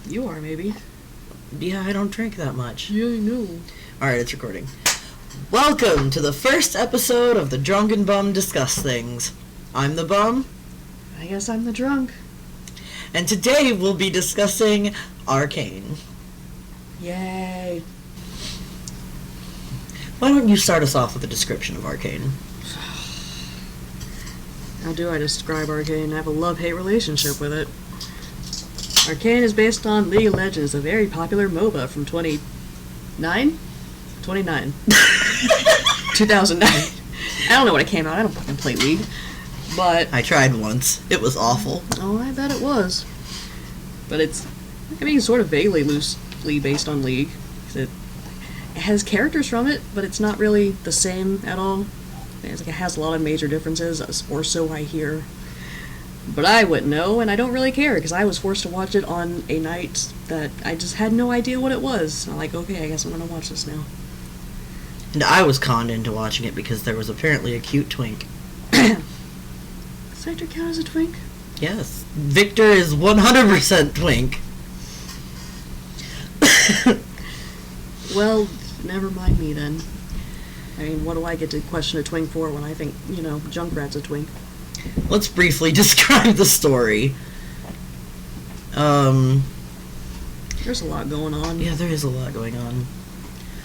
You are, maybe. Yeah, I don't drink that much. Yeah, I know. Alright, it's recording. Welcome to the first episode of the Drunken Bum Discuss Things. I'm the bum. I guess I'm the drunk. And today we'll be discussing Arcane. Yay. Why don't you start us off with a description of Arcane? How do I describe Arcane? I have a love-hate relationship with it. Arcane is based on League of Legends, a very popular MOBA from 2009? 2009. I don't know when it came out. I don't fucking play League. But I tried once. It was awful. Oh, I bet it was. But it's sort of vaguely loosely based on League. It has characters from it, but it's not really the same at all. It has a lot of major differences, or so I hear. But I wouldn't know, and I don't really care, because I was forced to watch it on a night that I just had no idea what it was. I'm like, okay, I guess I'm going to watch this now. And I was conned into watching it because there was apparently a cute twink. Does Viktor count as a twink? Yes. Viktor is 100% twink. Well, never mind me then. I mean, what do I get to question a twink for when I think, Junkrat's a twink? Let's briefly describe the story. There's a lot going on. Yeah, there is a lot going on.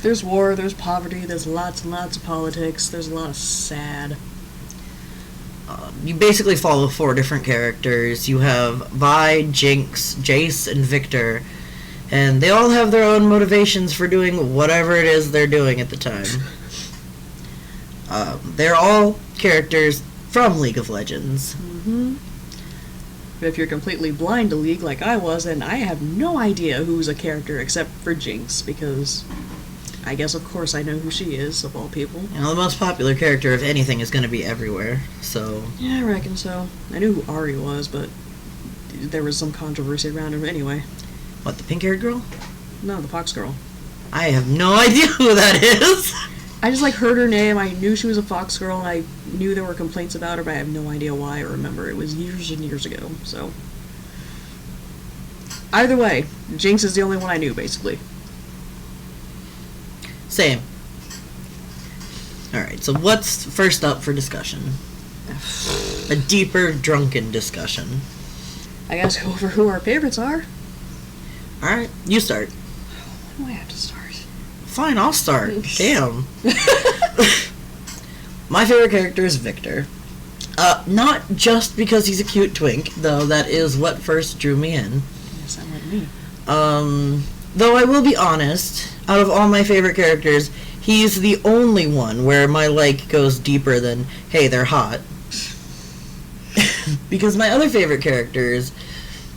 There's war, there's poverty, there's lots and lots of politics, there's a lot of sad. You basically follow 4 different characters. You have Vi, Jinx, Jayce, and Viktor. And they all have their own motivations for doing whatever it is they're doing at the time. They're all characters from League of Legends. Mm-hmm. But if you're completely blind to League like I was, then I have no idea who's a character except for Jinx, because I guess of course I know who she is, of all people. The most popular character, if anything, is going to be everywhere, so... Yeah, I reckon so. I knew who Ari was, but there was some controversy around her anyway. What, the pink-haired girl? No, the Fox girl. I have no idea who that is! I just, heard her name, I knew she was a Fox girl, and I knew there were complaints about her, but I have no idea why or remember. It was years and years ago, so... Either way, Jinx is the only one I knew, basically. Same. Alright, so what's first up for discussion? A deeper, drunken discussion. I guess go over who our favorites are. Alright, you start. When do I have to start? Fine, I'll start. Damn. My favorite character is Viktor. Not just because he's a cute twink, though that is what first drew me in. You sound like me. Though I will be honest, out of all my favorite characters, he's the only one where my like goes deeper than, hey, they're hot. Because my other favorite characters,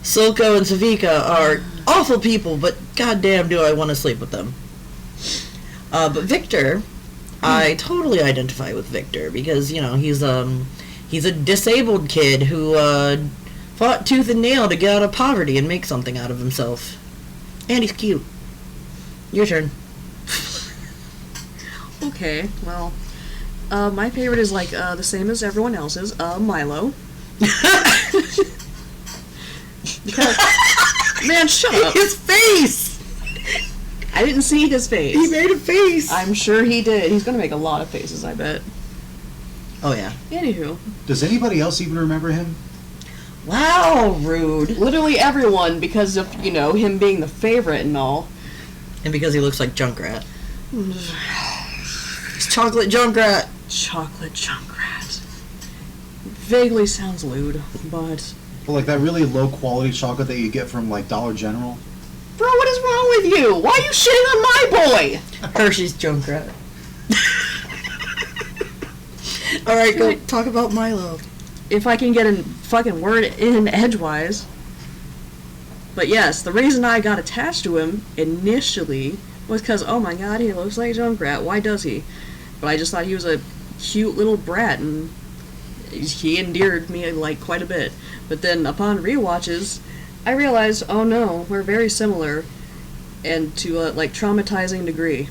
Silco and Savika, are awful people, but goddamn do I want to sleep with them. But Viktor, I totally identify with Viktor because, he's a disabled kid who fought tooth and nail to get out of poverty and make something out of himself. And he's cute. Your turn. Okay, well, my favorite is the same as everyone else's, Mylo. Man, shut up. His face! I didn't see his face. He made a face. I'm sure he did. He's gonna make a lot of faces, I bet. Oh, yeah. Anywho. Does anybody else even remember him? Wow, rude. Literally everyone, because of, him being the favorite and all. And because he looks like Junkrat. It's Chocolate Junkrat. Chocolate Junkrat. Vaguely sounds lewd, but... Well, that really low-quality chocolate that you get from, Dollar General? Bro, what is wrong with you? Why are you shitting on my boy? Hershey's Junkrat. Alright, go talk about Mylo. If I can get a fucking word in edgewise. But yes, the reason I got attached to him initially was because, oh my god, he looks like Junkrat. Why does he? But I just thought he was a cute little brat, and he endeared me, quite a bit. But then, upon rewatches, I realized, oh no, we're very similar, and to a, traumatizing degree.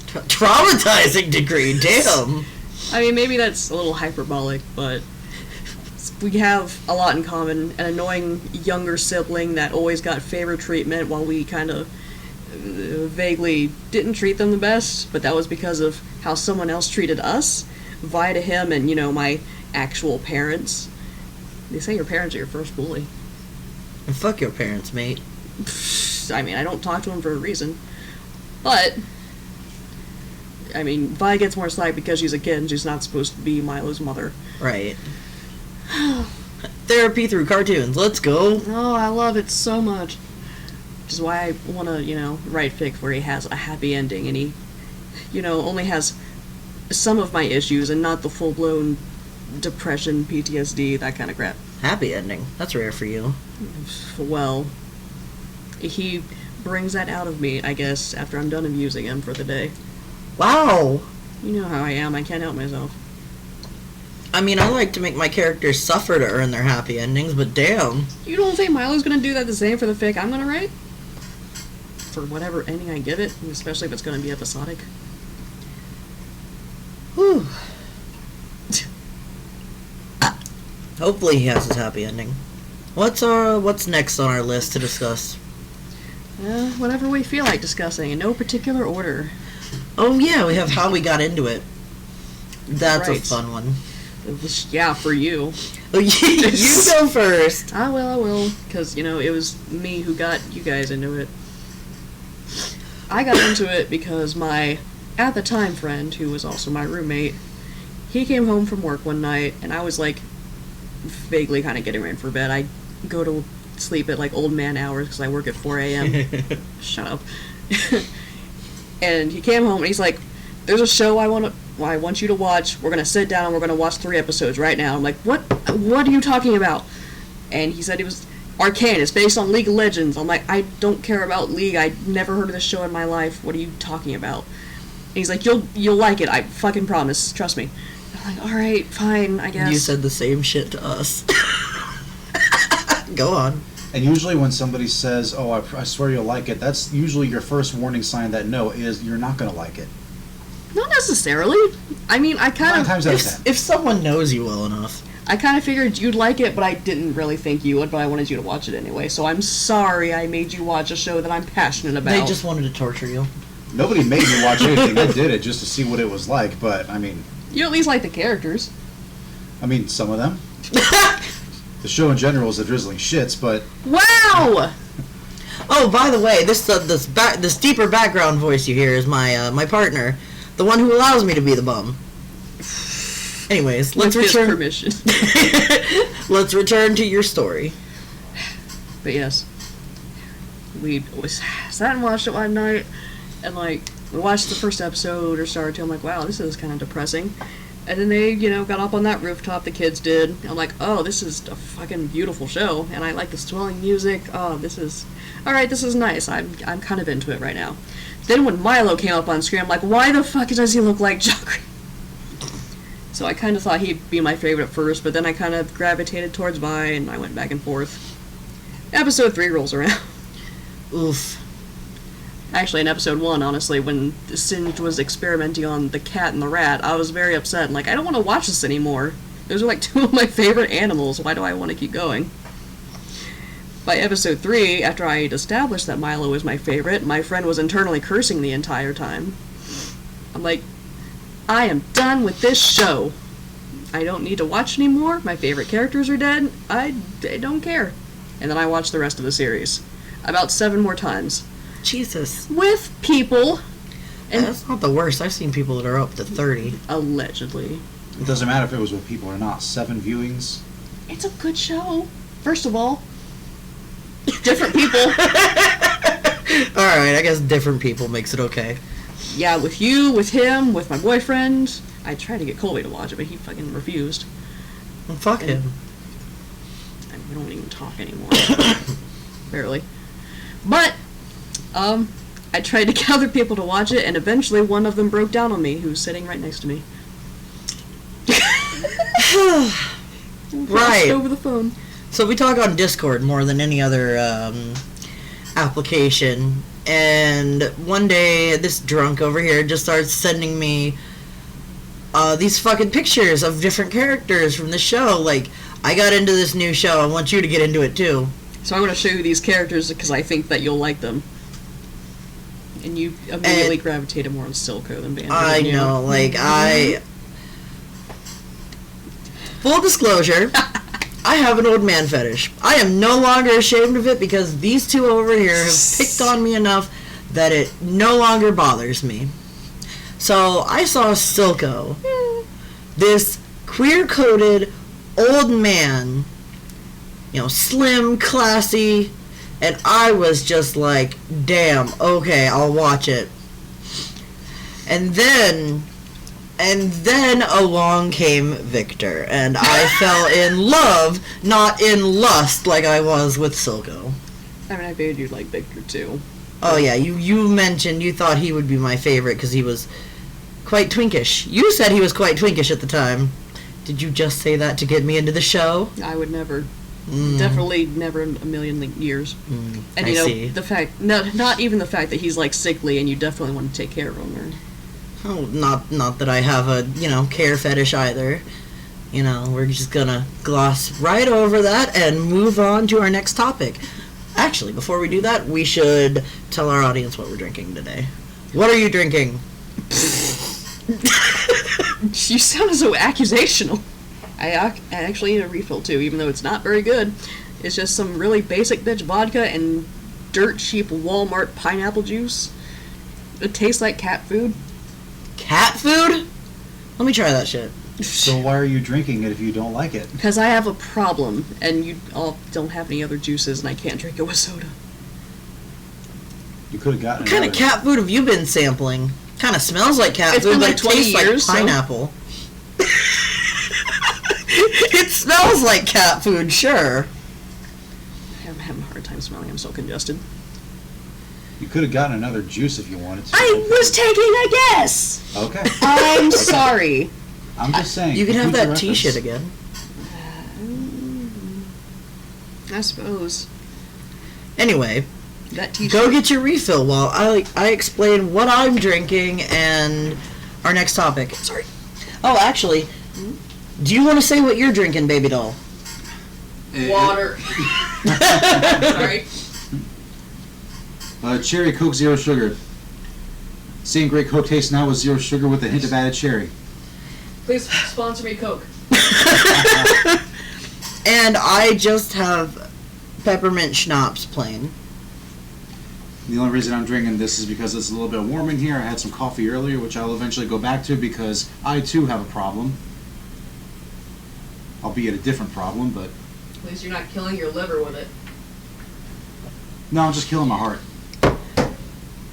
Traumatizing degree? Damn! I mean, maybe that's a little hyperbolic, but... It's we have a lot in common. An annoying younger sibling that always got favor treatment while we kind of vaguely didn't treat them the best, but that was because of how someone else treated us, via to him and, my actual parents. They say your parents are your first bully. And fuck your parents, mate. I mean, I don't talk to them for a reason. But, I mean, Vi gets more slack because she's a kid and she's not supposed to be Mylo's mother. Right. Therapy through cartoons. Let's go. Oh, I love it so much. Which is why I want to, write fic where he has a happy ending and he, only has some of my issues and not the full-blown depression, PTSD, that kind of crap. Happy ending. That's rare for you. Well, he brings that out of me, I guess, after I'm done abusing him for the day. Wow. You know how I am. I can't help myself. I mean, I like to make my characters suffer to earn their happy endings, but damn. You don't think Mylo's gonna do that the same for the fic I'm gonna write? For whatever ending I give it, especially if it's gonna be episodic. Whew. Hopefully he has his happy ending. What's next on our list to discuss? Whatever we feel like discussing, in no particular order. Oh yeah, we have how we got into it. That's Right. a fun one. Yeah, for you. Oh, you go first. I will, because, it was me who got you guys into it. I got into it because my, at the time, friend, who was also my roommate, he came home from work one night, and I was, vaguely kind of getting ready for bed. I go to sleep at, old man hours, because I work at 4 a.m. Shut up. And he came home, and he's like, there's a show I want you to watch. We're gonna sit down and we're gonna watch 3 episodes right now. I'm like, what are you talking about? And he said it was Arcane. It's based on League of Legends. I'm like, I don't care about League. I never heard of this show in my life. What are you talking about? And he's like, you'll like it. I fucking promise. Trust me. I'm like, all right, fine, I guess. You said the same shit to us. Go on. And usually when somebody says, oh, I swear you'll like it, that's usually your first warning sign that no, is you're not going to like it. Not necessarily. I mean, I kind 9 of... times out of 10. If someone knows you well enough. I kind of figured you'd like it, but I didn't really think you would, but I wanted you to watch it anyway. So I'm sorry I made you watch a show that I'm passionate about. They just wanted to torture you. Nobody made me watch anything. I did it just to see what it was like, but, I mean... You at least like the characters. I mean, some of them. The show in general is a drizzling shits, but... Wow! Oh, by the way, this deeper background voice you hear is my partner, the one who allows me to be the bum. Anyways, let's With his return. permission. Let's return to your story. But yes, we sat and watched it one night, and we watched the first episode or started to. I'm like, wow, this is kind of depressing. And then they, got up on that rooftop, the kids did. I'm like, oh, this is a fucking beautiful show, and I like the swelling music. Oh, this is nice. I'm kind of into it right now. Then when Mylo came up on screen, I'm like, why the fuck does he look like Jock? So I kind of thought he'd be my favorite at first, but then I kind of gravitated towards Vi, and I went back and forth. Episode 3 rolls around. Oof. Actually, in episode 1, honestly, when Singe was experimenting on the cat and the rat, I was very upset and I don't want to watch this anymore. Those are 2 of my favorite animals. Why do I want to keep going? By episode 3, after I had established that Mylo was my favorite, my friend was internally cursing the entire time. I'm like, I am done with this show. I don't need to watch anymore. My favorite characters are dead. I don't care. And then I watched the rest of the series. About 7 more times. Jesus. With people. And That's not the worst. I've seen people that are up to 30. allegedly. It doesn't matter if it was with people or not. 7 viewings. It's a good show. First of all. Different people. Alright, I guess different people makes it okay. Yeah, with you, with him, with my boyfriend. I tried to get Colby to watch it, but he fucking refused. Well, fuck And- him. I mean, we don't even talk anymore. Barely. But, I tried to get other people to watch it, and eventually one of them broke down on me, who's sitting right next to me. Right. Over the phone. So we talk on Discord more than any other application, and one day this drunk over here just starts sending me these fucking pictures of different characters from the show. I got into this new show. I want you to get into it too. So I'm going to show you these characters because I think that you'll like them. And you immediately gravitated more on Silco than Banjo. I know, like, Full disclosure, I have an old man fetish. I am no longer ashamed of it because these two over here have picked on me enough that it no longer bothers me. So I saw Silco, this queer-coded old man, you know, slim, classy, and I was just like, damn, okay, I'll watch it. And then along came Viktor, and I fell in love, not in lust like I was with Silco. I mean, I figured you'd like Viktor too. Oh yeah, you mentioned you thought he would be my favorite because he was quite twinkish. You said he was quite twinkish at the time. Did you just say that to get me into the show? I would never. Definitely never in a million years. And you know, see. the fact, not even the fact that he's like sickly and you definitely want to take care of him. Or, Oh, not that I have a, care fetish either. We're just gonna gloss right over that and move on to our next topic. Actually, before we do that, we should tell our audience what we're drinking today. What are you drinking? you sound so accusational. I actually need a refill too, even though it's not very good. It's just some really basic bitch vodka and dirt cheap Walmart pineapple juice. It tastes like cat food. Cat food? Let me try that shit. So why are you drinking it if you don't like it? Because I have a problem, and you all don't have any other juices, and I can't drink it with soda. You could have gotten What kind of cat food have you been sampling? Kind of smells like cat It's food, been but like it 20 tastes years, like pineapple. It smells like cat food, sure. I'm having a hard time smelling. I'm so congested. You could have gotten another juice if you wanted to. I was taking a guess! Okay. I'm sorry. I'm just saying. You can have future that tea reference. shit again. I suppose. Anyway, That t-shirt. go get your refill while I explain what I'm drinking and our next topic. Sorry. Oh, actually, do you want to say what you're drinking, baby doll? Water. Sorry. Cherry Coke Zero Sugar. Same great Coke taste now with zero sugar with a hint of added cherry. Please sponsor me, Coke. And I just have peppermint schnapps plain. The only reason I'm drinking this is because it's a little bit warm in here. I had some coffee earlier, which I'll eventually go back to because I too have a problem. Albeit a different problem, but... At least you're not killing your liver with it. No, I'm just killing my heart.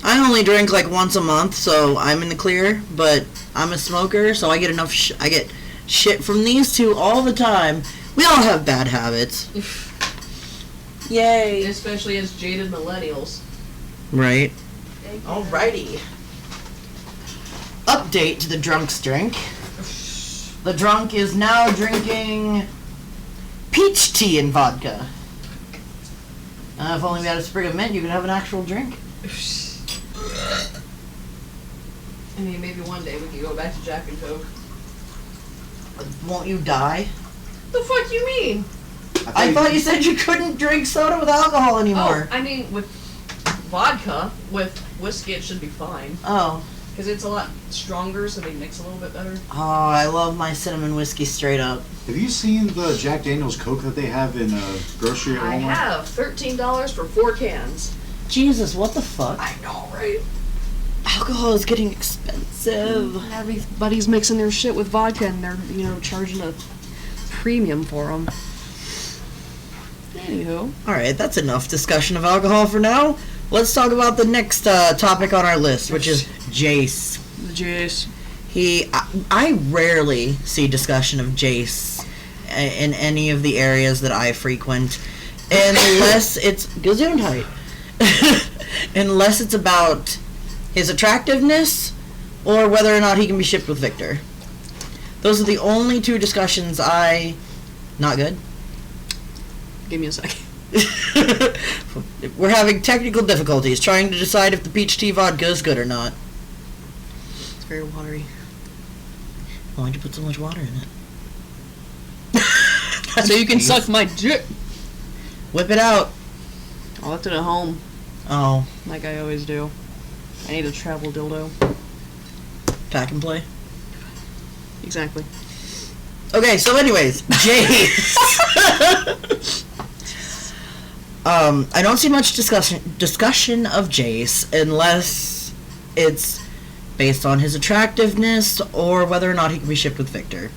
I only drink like once a month, so I'm in the clear, but I'm a smoker, so I get enough I get shit from these two all the time. We all have bad habits. Yay. Especially as jaded millennials. Right. Alrighty. Update to the drunk's drink. The drunk is now drinking peach tea and vodka. If only we had a sprig of mint, you could have an actual drink. I mean, maybe one day we could go back to Jack and Coke. Won't you die? The fuck you mean? I thought you said you couldn't drink soda with alcohol anymore. Oh, I mean, with vodka, with whiskey, it should be fine. Oh. Because it's a lot stronger, so they mix a little bit better. Oh, I love my cinnamon whiskey straight up. Have you seen the Jack Daniel's Coke that they have in a grocery at I Walmart? have $13 for 4 cans. Jesus, what the fuck? I know, right? Alcohol is getting expensive. Everybody's mixing their shit with vodka, and they're, charging a premium for them. Anywho. Alright, that's enough discussion of alcohol for now. Let's talk about the next topic on our list, which is Jayce. The Jayce. I rarely see discussion of Jayce in any of the areas that I frequent, unless it's Gesundheit. Unless it's about his attractiveness or whether or not he can be shipped with Viktor. Those are the only two discussions not good. Give me a second. We're having technical difficulties trying to decide if the peach tea vodka is good or not. It's very watery. Why'd you put so much water in it? So you can suck my dick. Whip it out. I left it at home, Oh, like I always do. I need a travel dildo. pack and play. Exactly. Okay, so anyways, Jayce. I don't see much discussion of Jayce unless it's based on his attractiveness or whether or not he can be shipped with Viktor.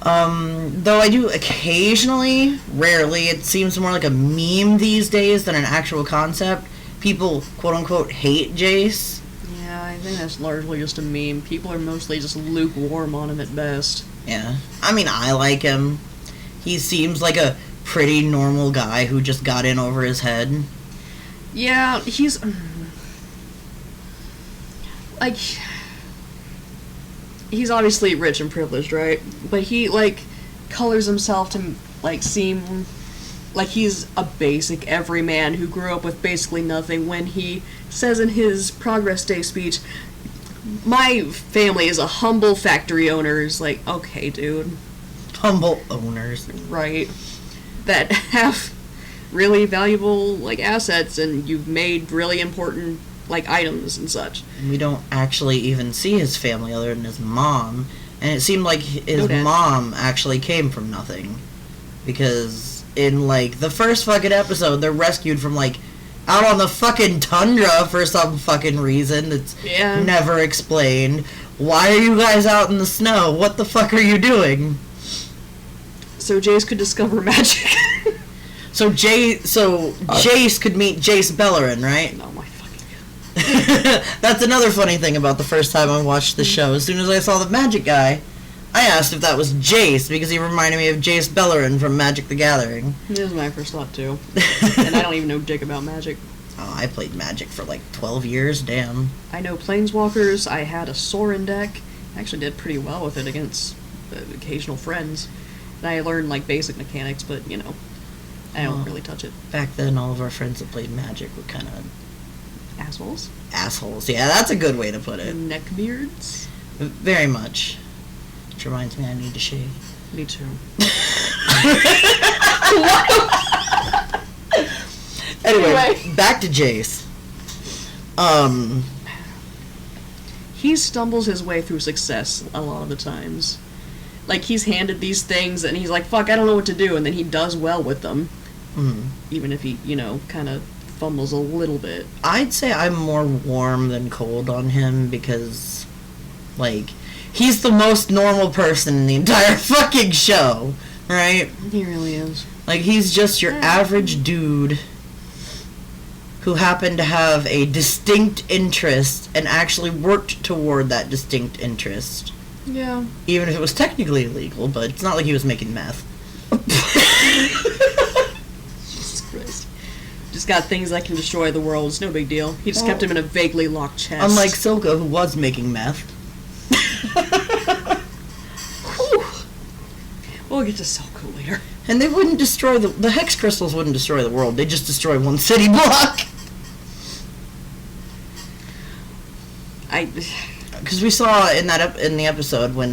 Though I do occasionally, rarely, it seems more like a meme these days than an actual concept. People, quote-unquote, hate Jayce. Yeah, I think that's largely just a meme. People are mostly just lukewarm on him at best. Yeah. I mean, I like him. He seems like a pretty normal guy who just got in over his head. Yeah, he's... like... He's obviously rich and privileged, right? But he, like, colors himself to, like, seem like he's a basic everyman who grew up with basically nothing when he says in his Progress Day speech, my family is a humble factory owners. Like, okay, dude. Humble owners. Right. That have really valuable, like, assets and you've made really important, like, items and such. We don't actually even see his family other than his mom. And it seemed like his No dad. mom actually came from nothing. Because in, like, the first fucking episode, they're rescued from, like, out on the fucking tundra for some fucking reason that's Yeah. never explained. Why are you guys out in the snow? What the fuck are you doing? So Jayce could discover magic. So Jayce could meet Jayce Bellerin, right? No, my fucking god. That's another funny thing about the first time I watched the show. As soon as I saw the magic guy, I asked if that was Jayce because he reminded me of Jayce Bellerin from Magic the Gathering. This was my first thought, too. And I don't even know dick about magic. Oh, I played Magic for like 12 years, damn. I know planeswalkers, I had a Sorin deck. I actually did pretty well with it against occasional friends. And I learned, like, basic mechanics, but, you know, I don't really touch it. Back then, all of our friends that played Magic were kind of Assholes. assholes. Yeah, that's a good way to put it. Neckbeards. Very much. Which reminds me I need to shave. Me too. Anyway, back to Jayce. He stumbles his way through success a lot of the times. Like, he's handed these things and he's like, fuck, I don't know what to do, and then he does well with them. Even if he, you know, kind of fumbles a little bit. I'd say I'm more warm than cold on him because, like, he's the most normal person in the entire fucking show, right? He really is. Like, he's just your average dude who happened to have a distinct interest and actually worked toward that distinct interest. Yeah. Even if it was technically illegal, but it's not like he was making meth. Jesus Christ. Just got things that can destroy the world. It's no big deal. He just kept him in a vaguely locked chest. Unlike Silco, who was making meth. We'll get to Silco later. And they wouldn't destroy the hex crystals wouldn't destroy the world. They just destroy one city block. Because we saw in the episode when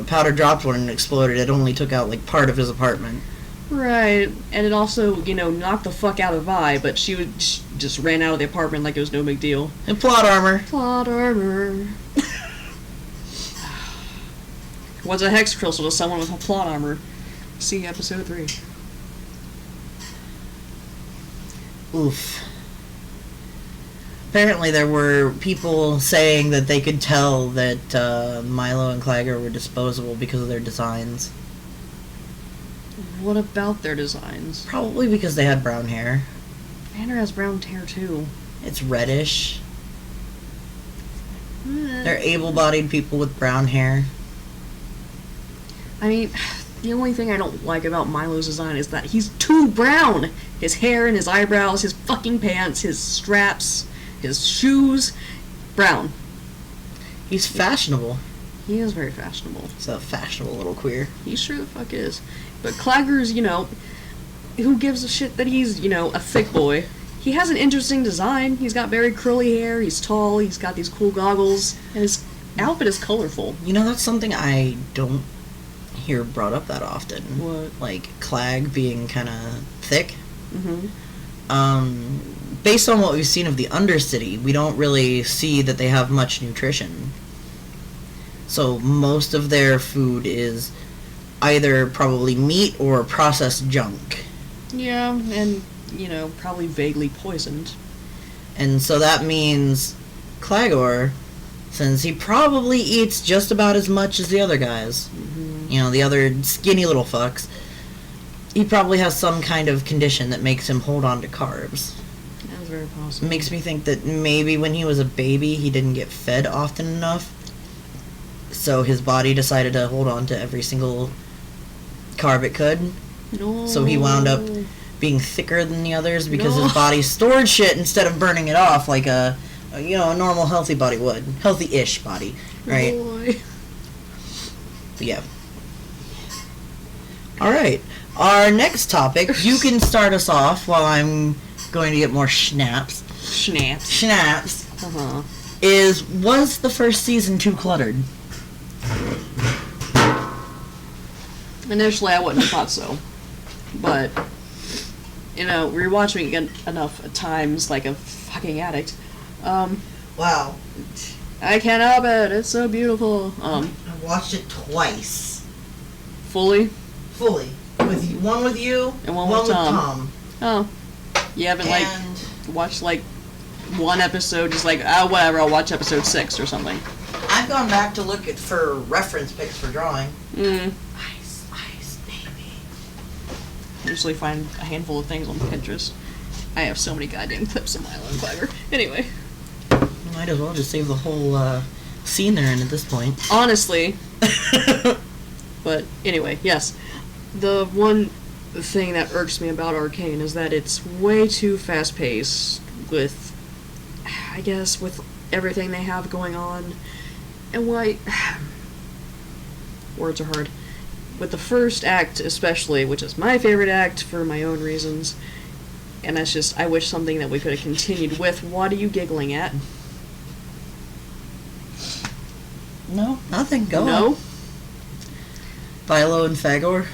powder dropped one and exploded, it only took out like part of his apartment. Right, and it also, you know, knocked the fuck out of Vi, but she just ran out of the apartment like it was no big deal. And plot armor. Plot armor. What's a hex crystal to someone with a plot armor? See episode 3. Oof. Apparently there were people saying that they could tell that Mylo and Claggor were disposable because of their designs. What about their designs? Probably because they had brown hair. Banner has brown hair too. It's reddish. They're able-bodied people with brown hair. I mean, the only thing I don't like about Milo's design is that he's too brown. His hair and his eyebrows, his fucking pants, his straps, his shoes, brown. He's fashionable. He is very fashionable. He's a fashionable little queer. He sure the fuck is. But Claggor's, you know, who gives a shit that he's, you know, a thick boy? He has an interesting design. He's got very curly hair, he's tall, he's got these cool goggles, and his outfit is colorful. You know, that's something I don't hear brought up that often. What? Like, Clag being kind of thick. Mm-hmm. Based on what we've seen of the Undercity, we don't really see that they have much nutrition. So most of their food is either probably meat or processed junk. Yeah, and, probably vaguely poisoned. And so that means Claggor, since he probably eats just about as much as the other guys, the other skinny little fucks, he probably has some kind of condition that makes him hold on to carbs. That's very possible. It makes me think that maybe when he was a baby, he didn't get fed often enough, so his body decided to hold on to every single carb it could. No. So he wound up being thicker than the others because his body stored shit instead of burning it off like a normal healthy body would. Healthy-ish body, right? Boy. Yeah. Alright. Our next topic, you can start us off while I'm going to get more schnapps. Schnapps. Uh-huh. Was the first season too cluttered? Initially, I wouldn't have thought so. But, rewatching it enough times like a fucking addict. Wow. I can't help it. It's so beautiful. I watched it twice. Fully? Fully. One with you, And one with Tom. Oh. You haven't, And watched, one episode, just whatever, I'll watch episode 6 or something. I've gone back to look for reference pics for drawing. Ice, baby. I usually find a handful of things on Pinterest. I have so many goddamn clips of Mylo and Claggor. Anyway. Might as well just save the whole scene they're in at this point. Honestly. But anyway, yes. The one thing that irks me about Arcane is that it's way too fast-paced with everything they have going on. And words are hard. With the first act especially, which is my favorite act for my own reasons, and that's just, I wish something that we could have continued with. What are you giggling at? No, nothing. Go No? on. Mylo and Claggor.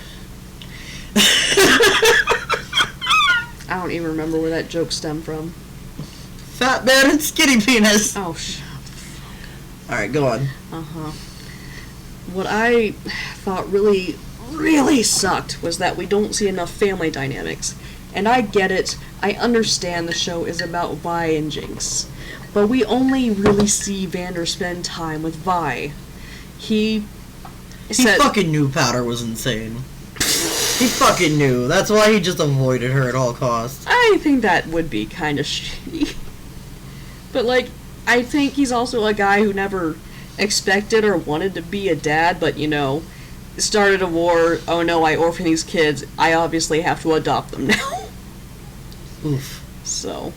I don't even remember where that joke stemmed from. Fat man and skinny penis. Oh, Alright, go on. Uh-huh. What I thought really, really sucked was that we don't see enough family dynamics. And I get it. I understand the show is about Vi and Jinx. But we only really see Vander spend time with Vi. He fucking knew Powder was insane. He fucking knew. That's why he just avoided her at all costs. I think that would be kind of shitty. But, I think he's also a guy who never expected or wanted to be a dad, but, started a war. Oh no, I orphan these kids. I obviously have to adopt them now. Oof. So.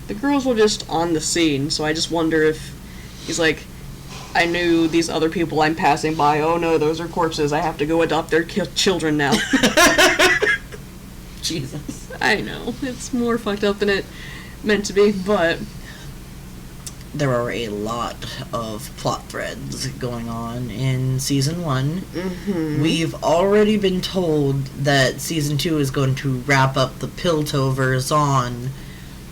The girls were just on the scene, so I just wonder if he's like, I knew these other people I'm passing by. Oh no, those are corpses. I have to go adopt their children now. Jesus. I know. It's more fucked up than it meant to be, but there are a lot of plot threads going on in Season 1. Mm-hmm. We've already been told that Season 2 is going to wrap up the Piltover Zahn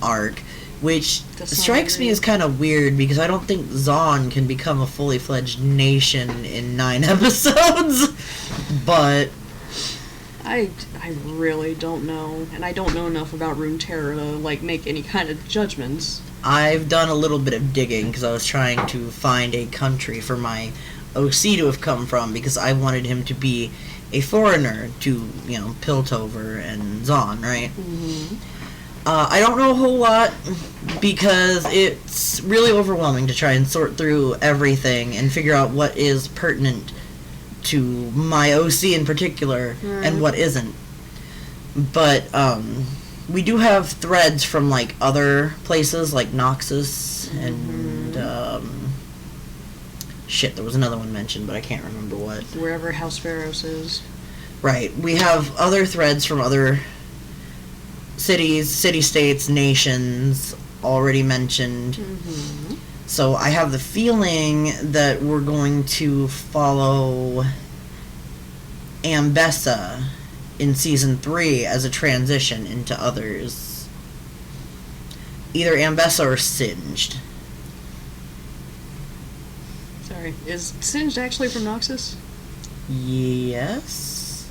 arc, which strikes me as kind of weird because I don't think Zahn can become a fully fledged nation in 9 episodes. But I really don't know, and I don't know enough about Runeterra to make any kind of judgments. I've done a little bit of digging because I was trying to find a country for my OC to have come from because I wanted him to be a foreigner to, Piltover and Zahn, right? Mm-hmm. I don't know a whole lot because it's really overwhelming to try and sort through everything and figure out what is pertinent to my OC in particular and what isn't. But we do have threads from other places like Noxus and there was another one mentioned, but I can't remember what. Wherever House Pharos is. Right. We have other threads from other cities, city-states, nations already mentioned. Mm-hmm. So I have the feeling that we're going to follow Ambessa in season 3 as a transition into others. Either Ambessa or Singed. Sorry. Is Singed actually from Noxus? Yes?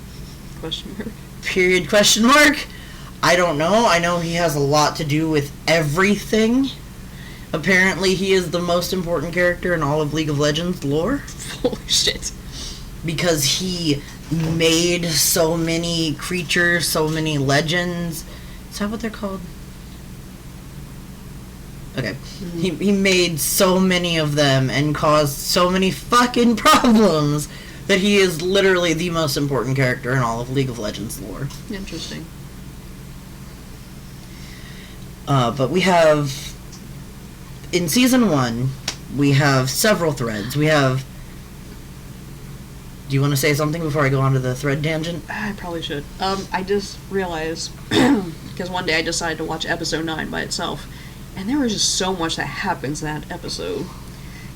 Question mark. Period question mark? I don't know. I know he has a lot to do with everything. Apparently he is the most important character in all of League of Legends lore. Holy shit. Because he made so many creatures, so many legends. Is that what they're called? Okay. Mm-hmm. He made so many of them and caused so many fucking problems that he is literally the most important character in all of League of Legends lore. Interesting. But we have... In Season 1, we have several threads. We have... Do you want to say something before I go on to the thread tangent? I probably should. I just realized, because one day I decided to watch episode 9 by itself, and there was just so much that happens in that episode.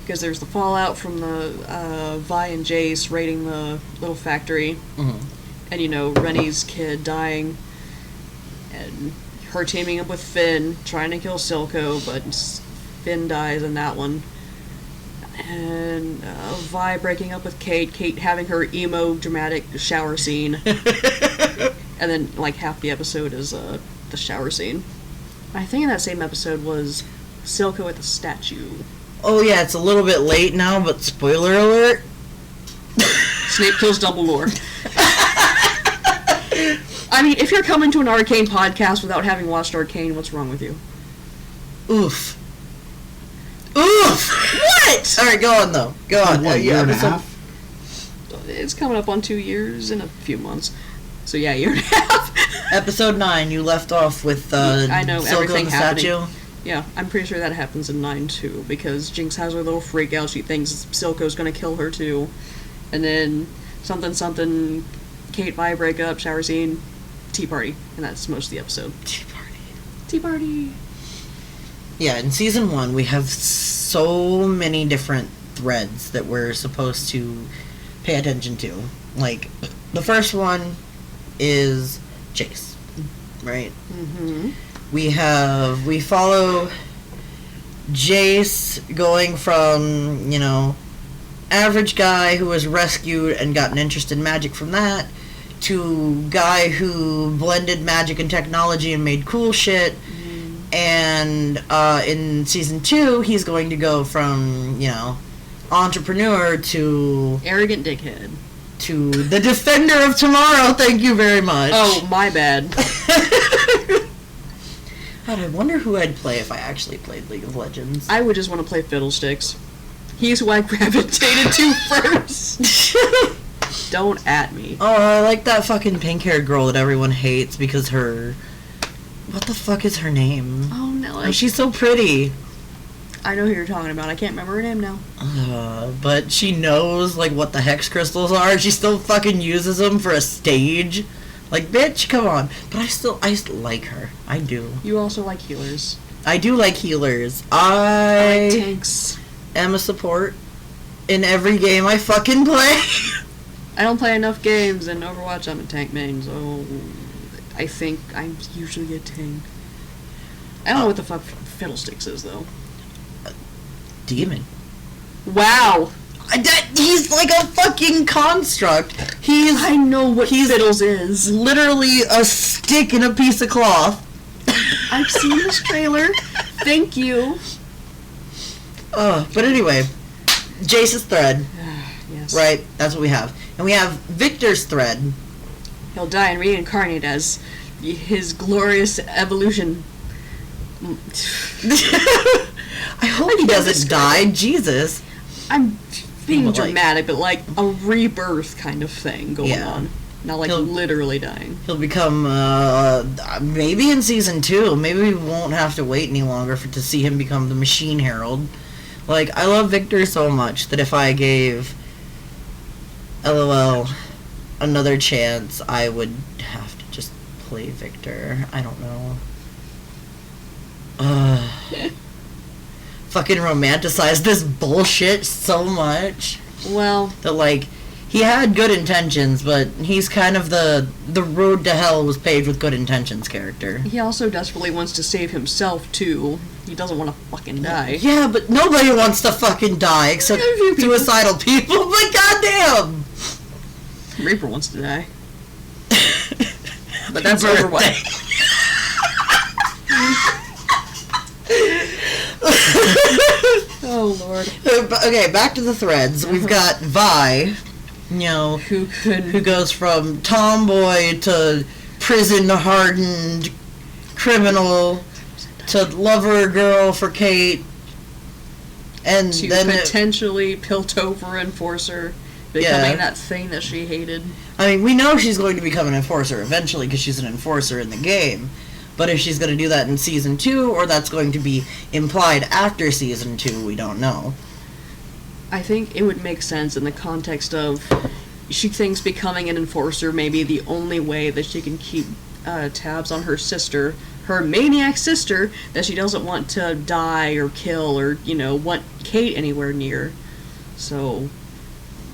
Because there's the fallout from the Vi and Jayce raiding the little factory, and, you know, Rennie's kid dying, and her teaming up with Finn, trying to kill Silco, but Finn dies in that one. And Vi breaking up with Kate having her emo dramatic shower scene. And then, like, half the episode is the shower scene. I think in that same episode was Silco at the statue. Oh yeah, it's a little bit late now, but spoiler alert. Snape kills Dumbledore. I mean, if you're coming to an Arcane podcast without having watched Arcane, what's wrong with you? Oof. Oof! What? Alright, go on though. Go on. What, year and a half? It's coming up on 2 years in a few months. So yeah, year and a half. Episode 9, you left off with I know, Silco everything and the happening. statue. Yeah, I'm pretty sure that happens in 9 too, because Jinx has her little freak out. She thinks Silco's gonna kill her too. And then something, Kate Vi break up, shower scene, tea party. And that's most of the episode. Tea party. Tea party. Yeah, in season 1, we have so many different threads that we're supposed to pay attention to. Like, the first one is Jayce, right? Mm-hmm. We follow Jayce going from, you know, average guy who was rescued and got an interest in magic from that, to guy who blended magic and technology and made cool shit. And in season 2, he's going to go from, you know, entrepreneur to... Arrogant dickhead. To the defender of tomorrow, thank you very much. Oh, my bad. God, I wonder who I'd play if I actually played League of Legends. I would just want to play Fiddlesticks. He's who I gravitated to first. Don't at me. Oh, I like that fucking pink-haired girl that everyone hates because her... What the fuck is her name? Oh, no. Oh, she's so pretty. I know who you're talking about. I can't remember her name now. But she knows, like, what the hex crystals are. She still fucking uses them for a stage. Like, bitch, come on. But I still like her. I do. You also like healers. I do like healers. I like tanks. Am a support in every game I fucking play. I don't play enough games, and Overwatch I'm a tank main, so I think I'm usually a tank. I don't know what the fuck Fiddlesticks is, though. Demon. Wow! He's like a fucking construct. I know what Fiddles is. Literally a stick and a piece of cloth. I've seen this trailer. Thank you. But anyway, Jayce's thread. Yes. Right, that's what we have. And we have Viktor's thread. He'll die and reincarnate as his glorious evolution. I hope he doesn't die. Jesus. I'm being But, dramatic, but like a rebirth kind of thing going on. Not like literally dying. He'll become, maybe in season 2. Maybe we won't have to wait any longer to see him become the Machine Herald. Like, I love Viktor so much that if I gave LOL another chance, I would have to just play Viktor. I don't know. Fucking romanticize this bullshit so much. Well, That, like, He had good intentions, but he's kind of the road to hell was paved with good intentions character. He also desperately wants to save himself, too. He doesn't want to fucking die. Yeah, but nobody wants to fucking die except suicidal people, but goddamn! Reaper wants to die. But that's over what? Oh, Lord. Okay, back to the threads. We've got Vi, who goes from tomboy to prison-hardened criminal to lover girl for Kate, and to then potentially Piltover enforcer, becoming that thing that she hated. I mean, we know she's going to become an enforcer eventually because she's an enforcer in the game. But if she's going to do that in Season 2, or that's going to be implied after Season 2, we don't know. I think it would make sense in the context of she thinks becoming an enforcer may be the only way that she can keep tabs on her sister, her maniac sister, that she doesn't want to die or kill or, want Kate anywhere near. So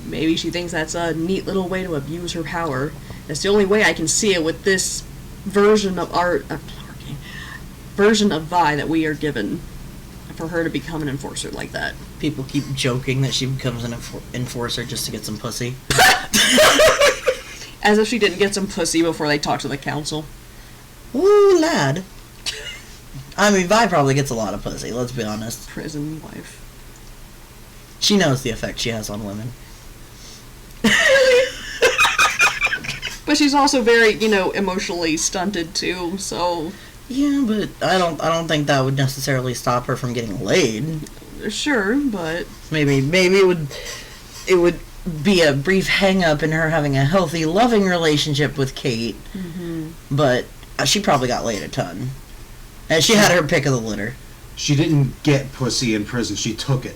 maybe she thinks that's a neat little way to abuse her power. That's the only way I can see it with this version of version of Vi that we are given for her to become an enforcer like that. People keep joking that she becomes an enforcer just to get some pussy. As if she didn't get some pussy before they talked to the council. Ooh, lad. I mean, Vi probably gets a lot of pussy, let's be honest. Prison wife. She knows the effect she has on women. But she's also very, emotionally stunted too, so... Yeah, but I don't think that would necessarily stop her from getting laid. Sure, but... Maybe it would be a brief hang-up in her having a healthy, loving relationship with Kate. Mm-hmm. But she probably got laid a ton. And she had her pick of the litter. She didn't get pussy in prison, she took it.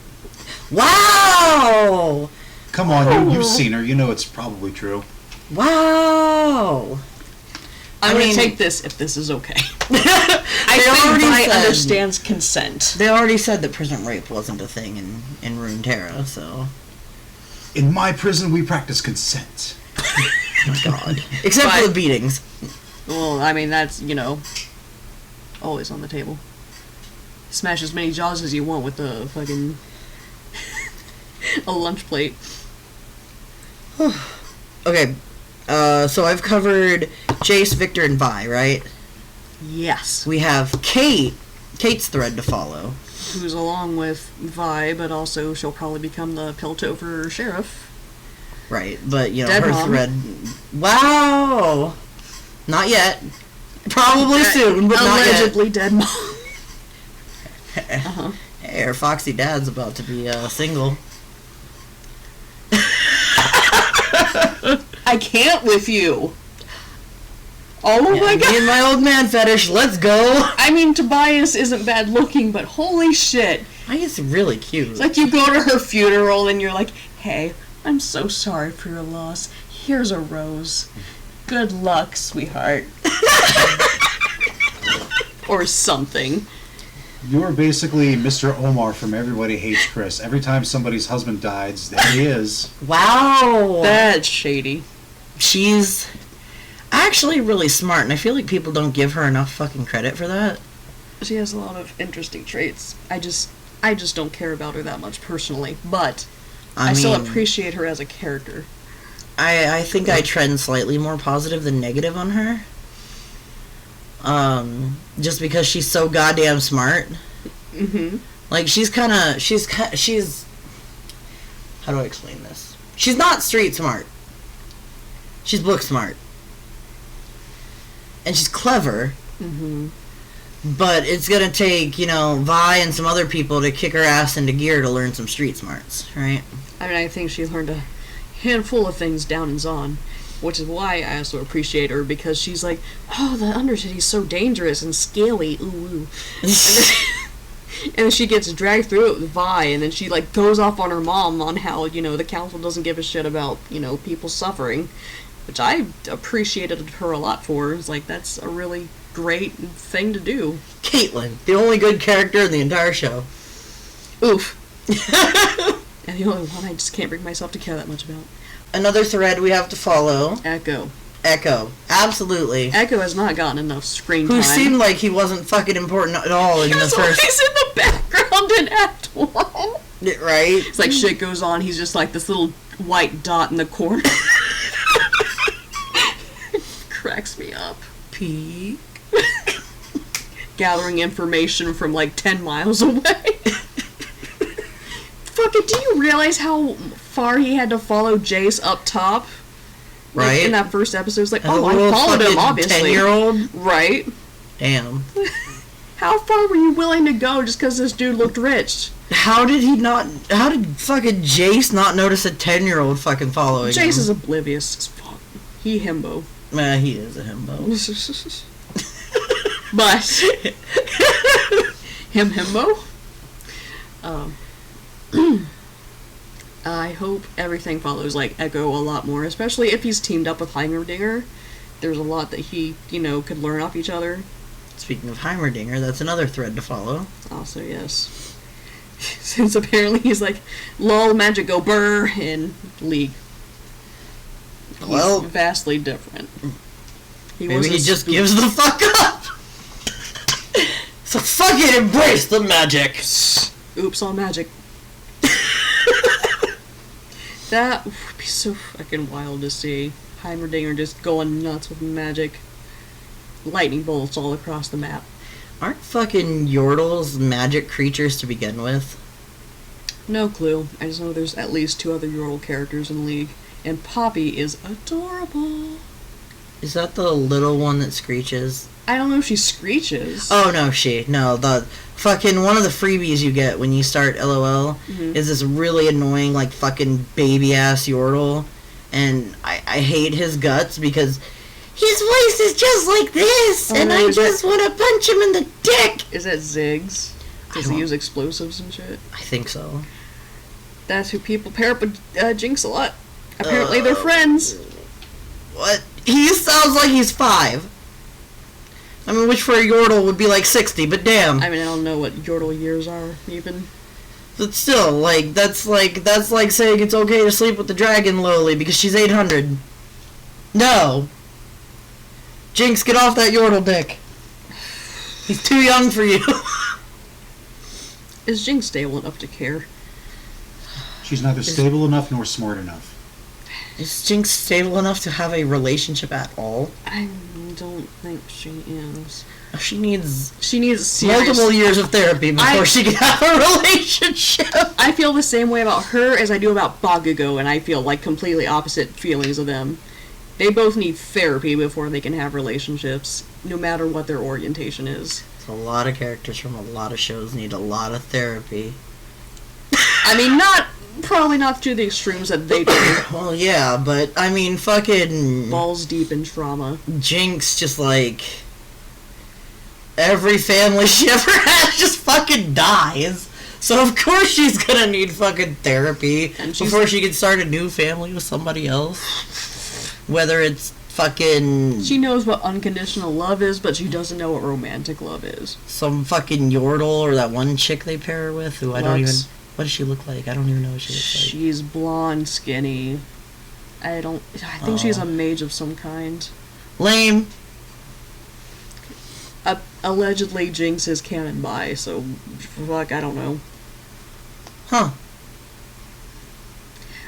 Wow! Come on, you've seen her, you know it's probably true. Wow! I'm going to take this if this is okay. I think Vi understands consent. They already said that prison rape wasn't a thing in Runeterra, so... In my prison, we practice consent. Oh my god. Except for the beatings. Well, I mean, that's, always on the table. Smash as many jaws as you want with the fucking... a lunch plate. Okay, so I've covered Jayce, Viktor, and Vi, right? Yes. We have Kate's thread to follow. Who's along with Vi, but also she'll probably become the Piltover sheriff. Right, but, Dead her mom. thread... Wow! Not yet. Probably soon, but not yet. Allegedly dead mom. Uh-huh. Hey, her foxy dad's about to be single. I can't with you. Oh my god. Me and my old man fetish, let's go. I mean, Tobias isn't bad looking, but holy shit. He's really cute. It's like you go to her funeral and you're like, hey, I'm so sorry for your loss. Here's a rose. Good luck, sweetheart. Or something. You're basically Mr. Omar from Everybody Hates Chris. Every time somebody's husband dies, there he is. Wow. That's shady. She's actually really smart, and I feel like people don't give her enough fucking credit for that. She has a lot of interesting traits. I just don't care about her that much personally, but I still appreciate her as a character. I think I trend slightly more positive than negative on her. Just because she's so goddamn smart. Mm-hmm. Like, she's how do I explain this? She's not street smart. She's book smart. And she's clever. Mm-hmm. But it's gonna take, Vi and some other people to kick her ass into gear to learn some street smarts, right? I mean, I think she learned a handful of things down in Zon, which is why I also appreciate her, because she's like, oh, the Undercity's so dangerous and scaly, ooh. And then she gets dragged through it with Vi, and then she, goes off on her mom on how, the council doesn't give a shit about, people suffering, which I appreciated her a lot for. It's like, that's a really great thing to do. Caitlin, the only good character in the entire show. Oof. And the only one I just can't bring myself to care that much about. another thread we have to follow. Echo. Echo. Absolutely. Echo has not gotten enough screen time. Who seemed like he wasn't fucking important at all in the first... He was always in the background in Act 1. Right? It's like shit goes on, he's just like this little white dot in the corner. Cracks me up. Peek. Gathering information from like 10 miles away. Fucking, do you realize how far he had to follow Jayce up top? Like, Right? in that first episode, it's like, And oh, the I little followed him, fucking obviously. 10-year-old? Right? Damn. How far were you willing to go just because this dude looked rich? How did fucking Jayce not notice a 10-year-old fucking following him? Jayce is oblivious as fuck. He himbo. He is a himbo. But himbo. I hope everything follows like Echo a lot more, especially if he's teamed up with Heimerdinger. There's a lot that he, could learn off each other. Speaking of Heimerdinger, that's another thread to follow. Also, yes. Since apparently he's like, lol, magic go burr in League. He's Well, vastly different. maybe he just gives the fuck up. So fucking embrace the magic. Oops, all magic. That would be so fucking wild to see. Heimerdinger just going nuts with magic. Lightning bolts all across the map. Aren't fucking Yordles magic creatures to begin with? No clue. I just know there's at least 2 other Yordle characters in League. And Poppy is adorable. Is that the little one that screeches? I don't know if she screeches. Oh, no, the fucking one of the freebies you get when you start LOL Mhm. is this really annoying, like, fucking baby-ass Yordle. And I hate his guts because his voice is just like this, Oh, and no, I is just want to punch him in the dick! Is that Ziggs? Does I he don't- use explosives and shit? I think so. That's who people pair up with Jinx a lot. Apparently they're friends. What? He sounds like he's 5. I mean, which for a Yordle would be like 60, but damn. I mean, I don't know what Yordle years are, even. But still, that's like saying it's okay to sleep with the dragon lowly because she's 800. No. Jinx, get off that Yordle dick. He's too young for you. Is Jinx stable enough to care? She's neither stable enough nor smart enough. Is Jinx stable enough to have a relationship at all? I don't think she is. She needs She needs serious... multiple years of therapy before she can have a relationship. I feel the same way about her as I do about Bakugo, and I feel like completely opposite feelings of them. They both need therapy before they can have relationships, no matter what their orientation is. A lot of characters from a lot of shows need a lot of therapy. I mean, probably not to the extremes that they do. Well, yeah, but I mean, fucking Balls deep in trauma. Jinx just like every family she ever has just fucking dies. So of course she's gonna need fucking therapy And she's- before she can start a new family with somebody else. Whether it's fucking She knows what unconditional love is, but she doesn't know what romantic love is. some fucking Yordle or that one chick they pair her with who I don't even... Lux. What does she look like? I don't even know what she looks like. She's blonde, skinny. I think she's a mage of some kind. Lame. Allegedly, Jinx is canon bi, so fuck, I don't know. Huh.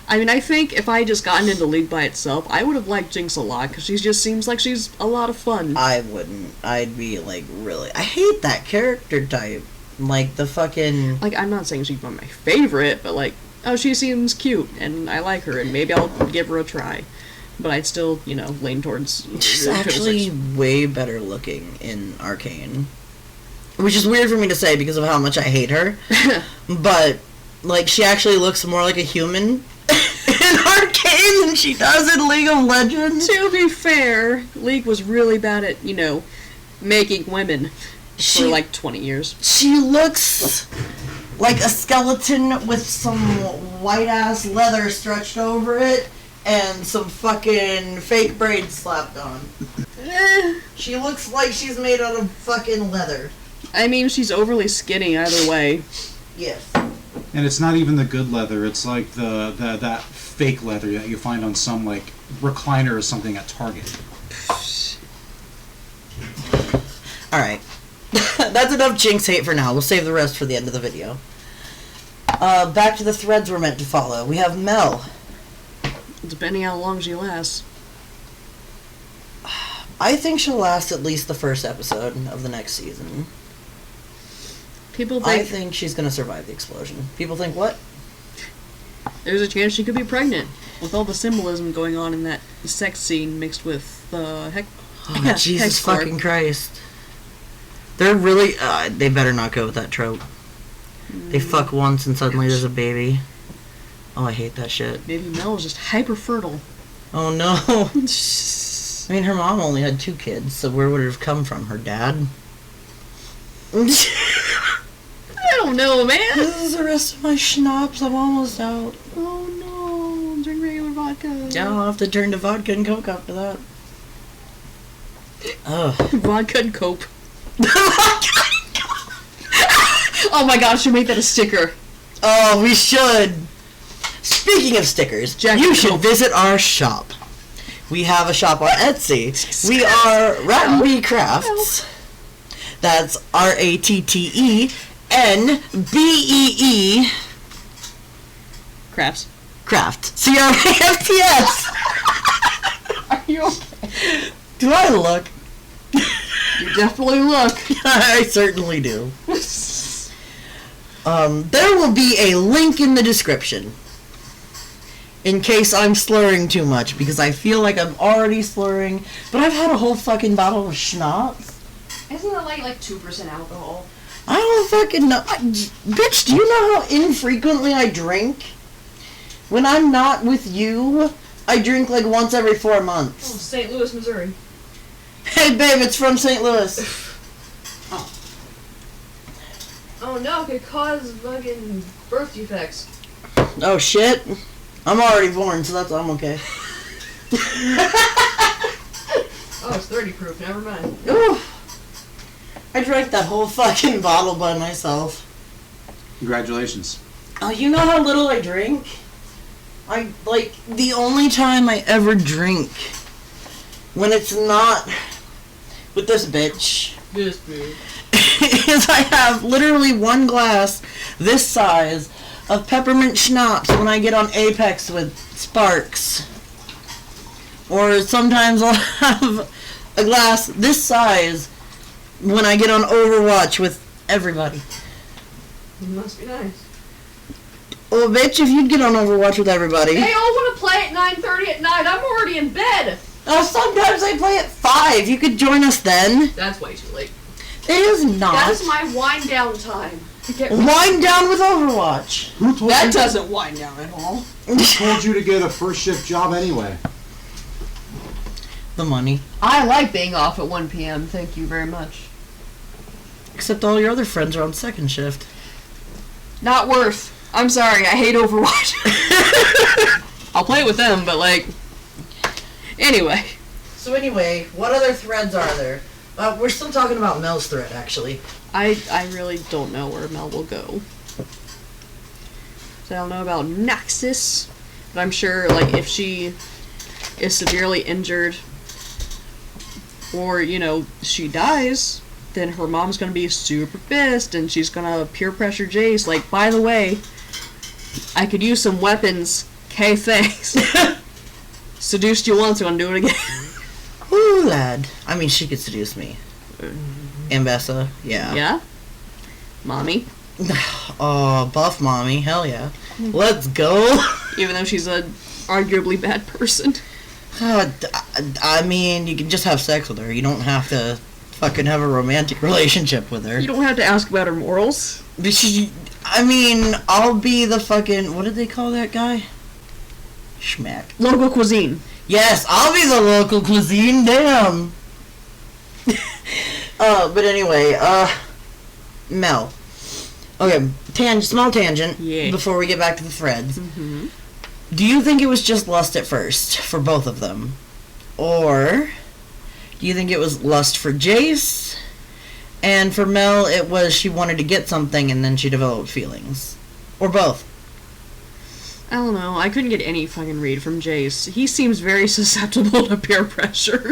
I mean, I think if I just gotten into League by itself, I would have liked Jinx a lot, because she just seems like she's a lot of fun. I wouldn't. I'd be like, really... I hate that character type. Like, the fucking... Like, I'm not saying she's my favorite, but like, oh, she seems cute, and I like her, and maybe I'll give her a try. But I'd still, lean towards... She's actually way better looking in Arcane. Which is weird for me to say because of how much I hate her. But, like, she actually looks more like a human in Arcane than she does in League of Legends. To be fair, League was really bad at, making women for like 20 years. She looks like a skeleton with some white-ass leather stretched over it and some fucking fake braids slapped on. She looks like she's made out of fucking leather. I mean, she's overly skinny either way. Yes. And it's not even the good leather. It's like that fake leather that you find on some like recliner or something at Target. All right. That's enough Jinx hate for now. We'll save the rest for the end of the video. Back to the threads we're meant to follow. We have Mel. Depending how long she lasts. I think she'll last at least the first episode of the next season. People I think think she's going to survive the explosion. People think what? there's a chance she could be pregnant with all the symbolism going on in that sex scene mixed with the heck. Oh, Jesus fucking Christ. They're really... they better not go with that trope. They fuck once and suddenly there's a baby. Oh, I hate that shit. Maybe Mel is just hyper fertile. Oh, no. I mean, her mom only had 2 kids, so where would it have come from? Her dad? I don't know, man. This is the rest of my schnapps. I'm almost out. Oh no, drink regular vodka. Yeah, I'll have to turn to vodka and Coke after that. Ugh. Vodka and cope. Oh my gosh, should make that a sticker. Oh, we should. Speaking of stickers, you should visit our shop. We have a shop on Etsy. We are Rattenbee Crafts. That's RATTENBEE. Crafts. Craft. CRAFTS. Are you okay? Do I look? You definitely look. I certainly do. There will be a link in the description. In case I'm slurring too much, because I feel like I'm already slurring, but I've had a whole fucking bottle of schnapps. Isn't that like 2% alcohol? I don't fucking know. Bitch, do you know how infrequently I drink? When I'm not with you, I drink like once every 4 months. Oh, St. Louis, Missouri. Hey, babe, it's from St. Louis. Oh no, it could cause fucking birth defects. Oh, shit. I'm already born, so I'm okay. Oh, it's 30 proof, never mind. Ooh. I drank that whole fucking bottle by myself. Congratulations. Oh, you know how little I drink? The only time I ever drink when it's not with this bitch This dude. is I have literally 1 glass this size of peppermint schnapps when I get on Apex with Sparks. Or sometimes I'll have a glass this size when I get on Overwatch with everybody. It must be nice. Oh, bitch, if you'd get on Overwatch with everybody. They all want to play at 9:30 at night. I'm already in bed. Oh, sometimes I play at 5. You could join us then. That's way too late. It is not. That's my wind down time. Wind down with Overwatch. Who told That you? doesn't wind down at all. Who told you to get a first shift job anyway? The money. I like being off at 1 p.m. Thank you very much. Except all your other friends are on second shift. Not worth. I'm sorry, I hate Overwatch. I'll play with them, but like... Anyway. So anyway, what other threads are there? We're still talking about Mel's thread, actually. I really don't know where Mel will go. So I don't know about Noxus, but I'm sure, like, if she is severely injured or, you know, she dies, then her mom's gonna be super pissed and she's gonna peer pressure Jayce. Like, by the way, I could use some weapons. Okay, thanks. Seduced you once, I'm gonna do it again. Ooh, lad. I mean, she could seduce me. Ambessa, yeah. Yeah? Mommy? Oh, buff mommy, hell yeah. Let's go. Even though she's a arguably bad person. I mean, you can just have sex with her. You don't have to fucking have a romantic relationship with her. You don't have to ask about her morals. I mean, I'll be the fucking... What did they call that guy? Schmack. Local cuisine. Yes, I'll be the local cuisine, damn. But anyway, Mel. Okay, small tangent before we get back to the threads. Mm-hmm. Do you think it was just lust at first for both of them? Or do you think it was lust for Jayce, and for Mel it was she wanted to get something and then she developed feelings? Or both? I don't know. I couldn't get any fucking read from Jayce. He seems very susceptible to peer pressure.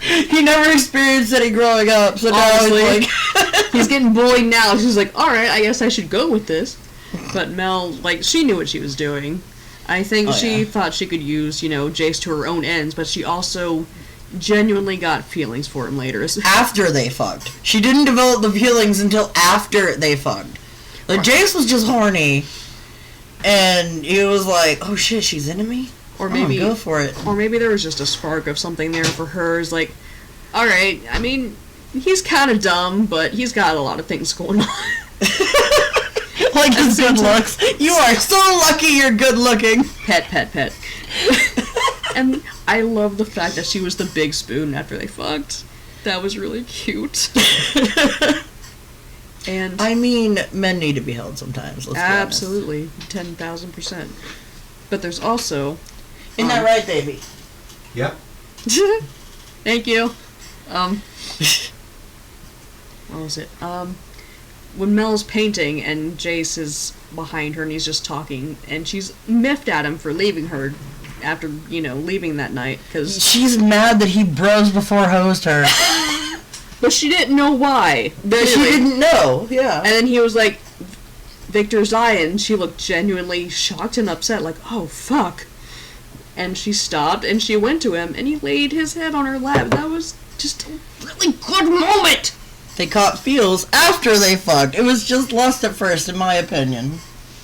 He never experienced any growing up, so now he's like... He's getting bullied now. She's like, alright, I guess I should go with this. But Mel, like, she knew what she was doing. I think she thought she could use, Jayce to her own ends, but she also genuinely got feelings for him later. After they fucked. She didn't develop the feelings until after they fucked. Like, Jayce was just horny, and he was like, oh shit, she's into me? Or maybe go for it. Or maybe there was just a spark of something there for her. It's like, alright, I mean, he's kind of dumb, but he's got a lot of things going on. Like his good looks. You are so lucky you're good looking. Pet. And I love the fact that she was the big spoon after they fucked. That was really cute. And I mean, men need to be held sometimes. Let's absolutely, 10,000%. But there's also... Isn't that right, baby? Yep. Thank you. What was it? When Mel's painting and Jayce is behind her and he's just talking, and she's miffed at him for leaving her after, leaving that night, because... She's mad that he bros before hosed her. But she didn't know why. But she didn't know, yeah. And then he was like, Viktor's eye, and she looked genuinely shocked and upset, like, oh, fuck. And she stopped, and she went to him, and he laid his head on her lap. That was just a really good moment! They caught feels after they fucked. It was just lust at first, in my opinion.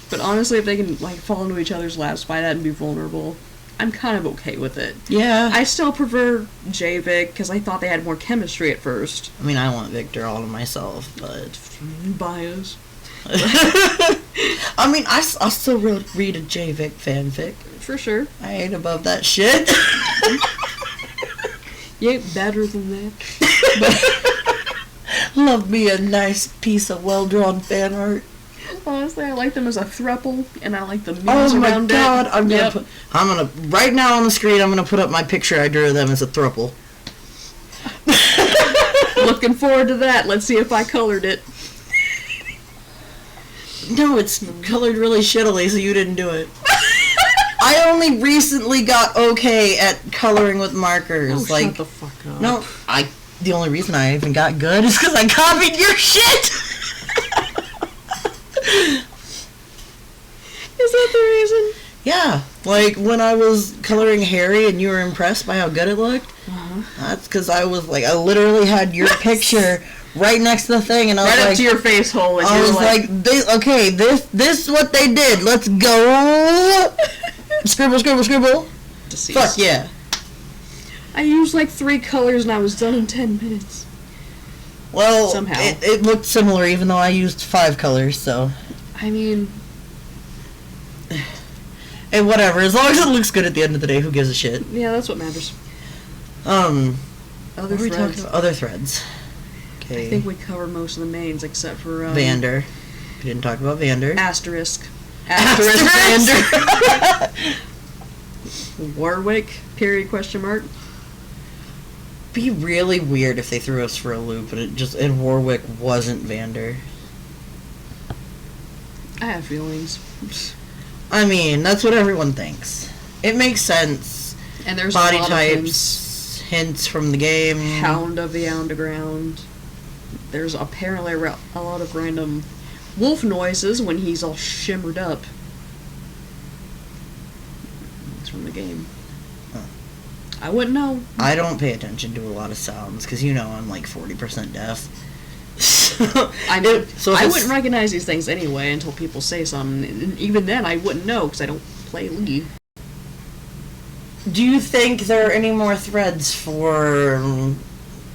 But honestly, if they can, fall into each other's laps by that and be vulnerable, I'm kind of okay with it. Yeah. I still prefer J-Vic, because I thought they had more chemistry at first. I mean, I want Viktor all to myself, but... Bios. I mean, I'll still read a J-Vic fanfic. For sure. I ain't above that shit. You ain't better than that. But love me a nice piece of well-drawn fan art. Honestly, I like them as a thruple, and I like the memes around it. Oh my god, I'm gonna right now on the screen, I'm gonna put up my picture I drew of them as a thruple. Looking forward to that. Let's see if I colored it. No, it's colored really shittily, so you didn't do it. I only recently got okay at coloring with markers. Oh, shut the fuck up. No, the only reason I even got good is because I copied your shit! Is that the reason? Yeah, like when I was coloring Harry and you were impressed by how good it looked, that's because I was like, I literally had your picture right next to the thing, and I was right like... up to your face hole, and I was like, this is what they did, let's go! Scribble, scribble, scribble. Deceased. Fuck yeah. I used 3 colors and I was done in 10 minutes. Well, somehow. It looked similar even though I used 5 colors, so... I mean... And whatever, as long as it looks good at the end of the day, who gives a shit? Yeah, that's what matters. Other Other what are we threads. talking about? Other threads. Okay. I think we covered most of the mains except for... Vander. We didn't talk about Vander. Asterisk. Vander. Warwick, period, question mark. Be really weird if they threw us for a loop and Warwick wasn't Vander. I have feelings. I mean, that's what everyone thinks. It makes sense. And there's body a lot types, hints from the game. Hound of the Underground. There's apparently a lot of random wolf noises when he's all shimmered up. It's from the game. Huh. I wouldn't know. I don't pay attention to a lot of sounds because I'm like 40% deaf. I mean, so I wouldn't recognize these things anyway until people say something. And even then, I wouldn't know because I don't play League. Do you think there are any more threads for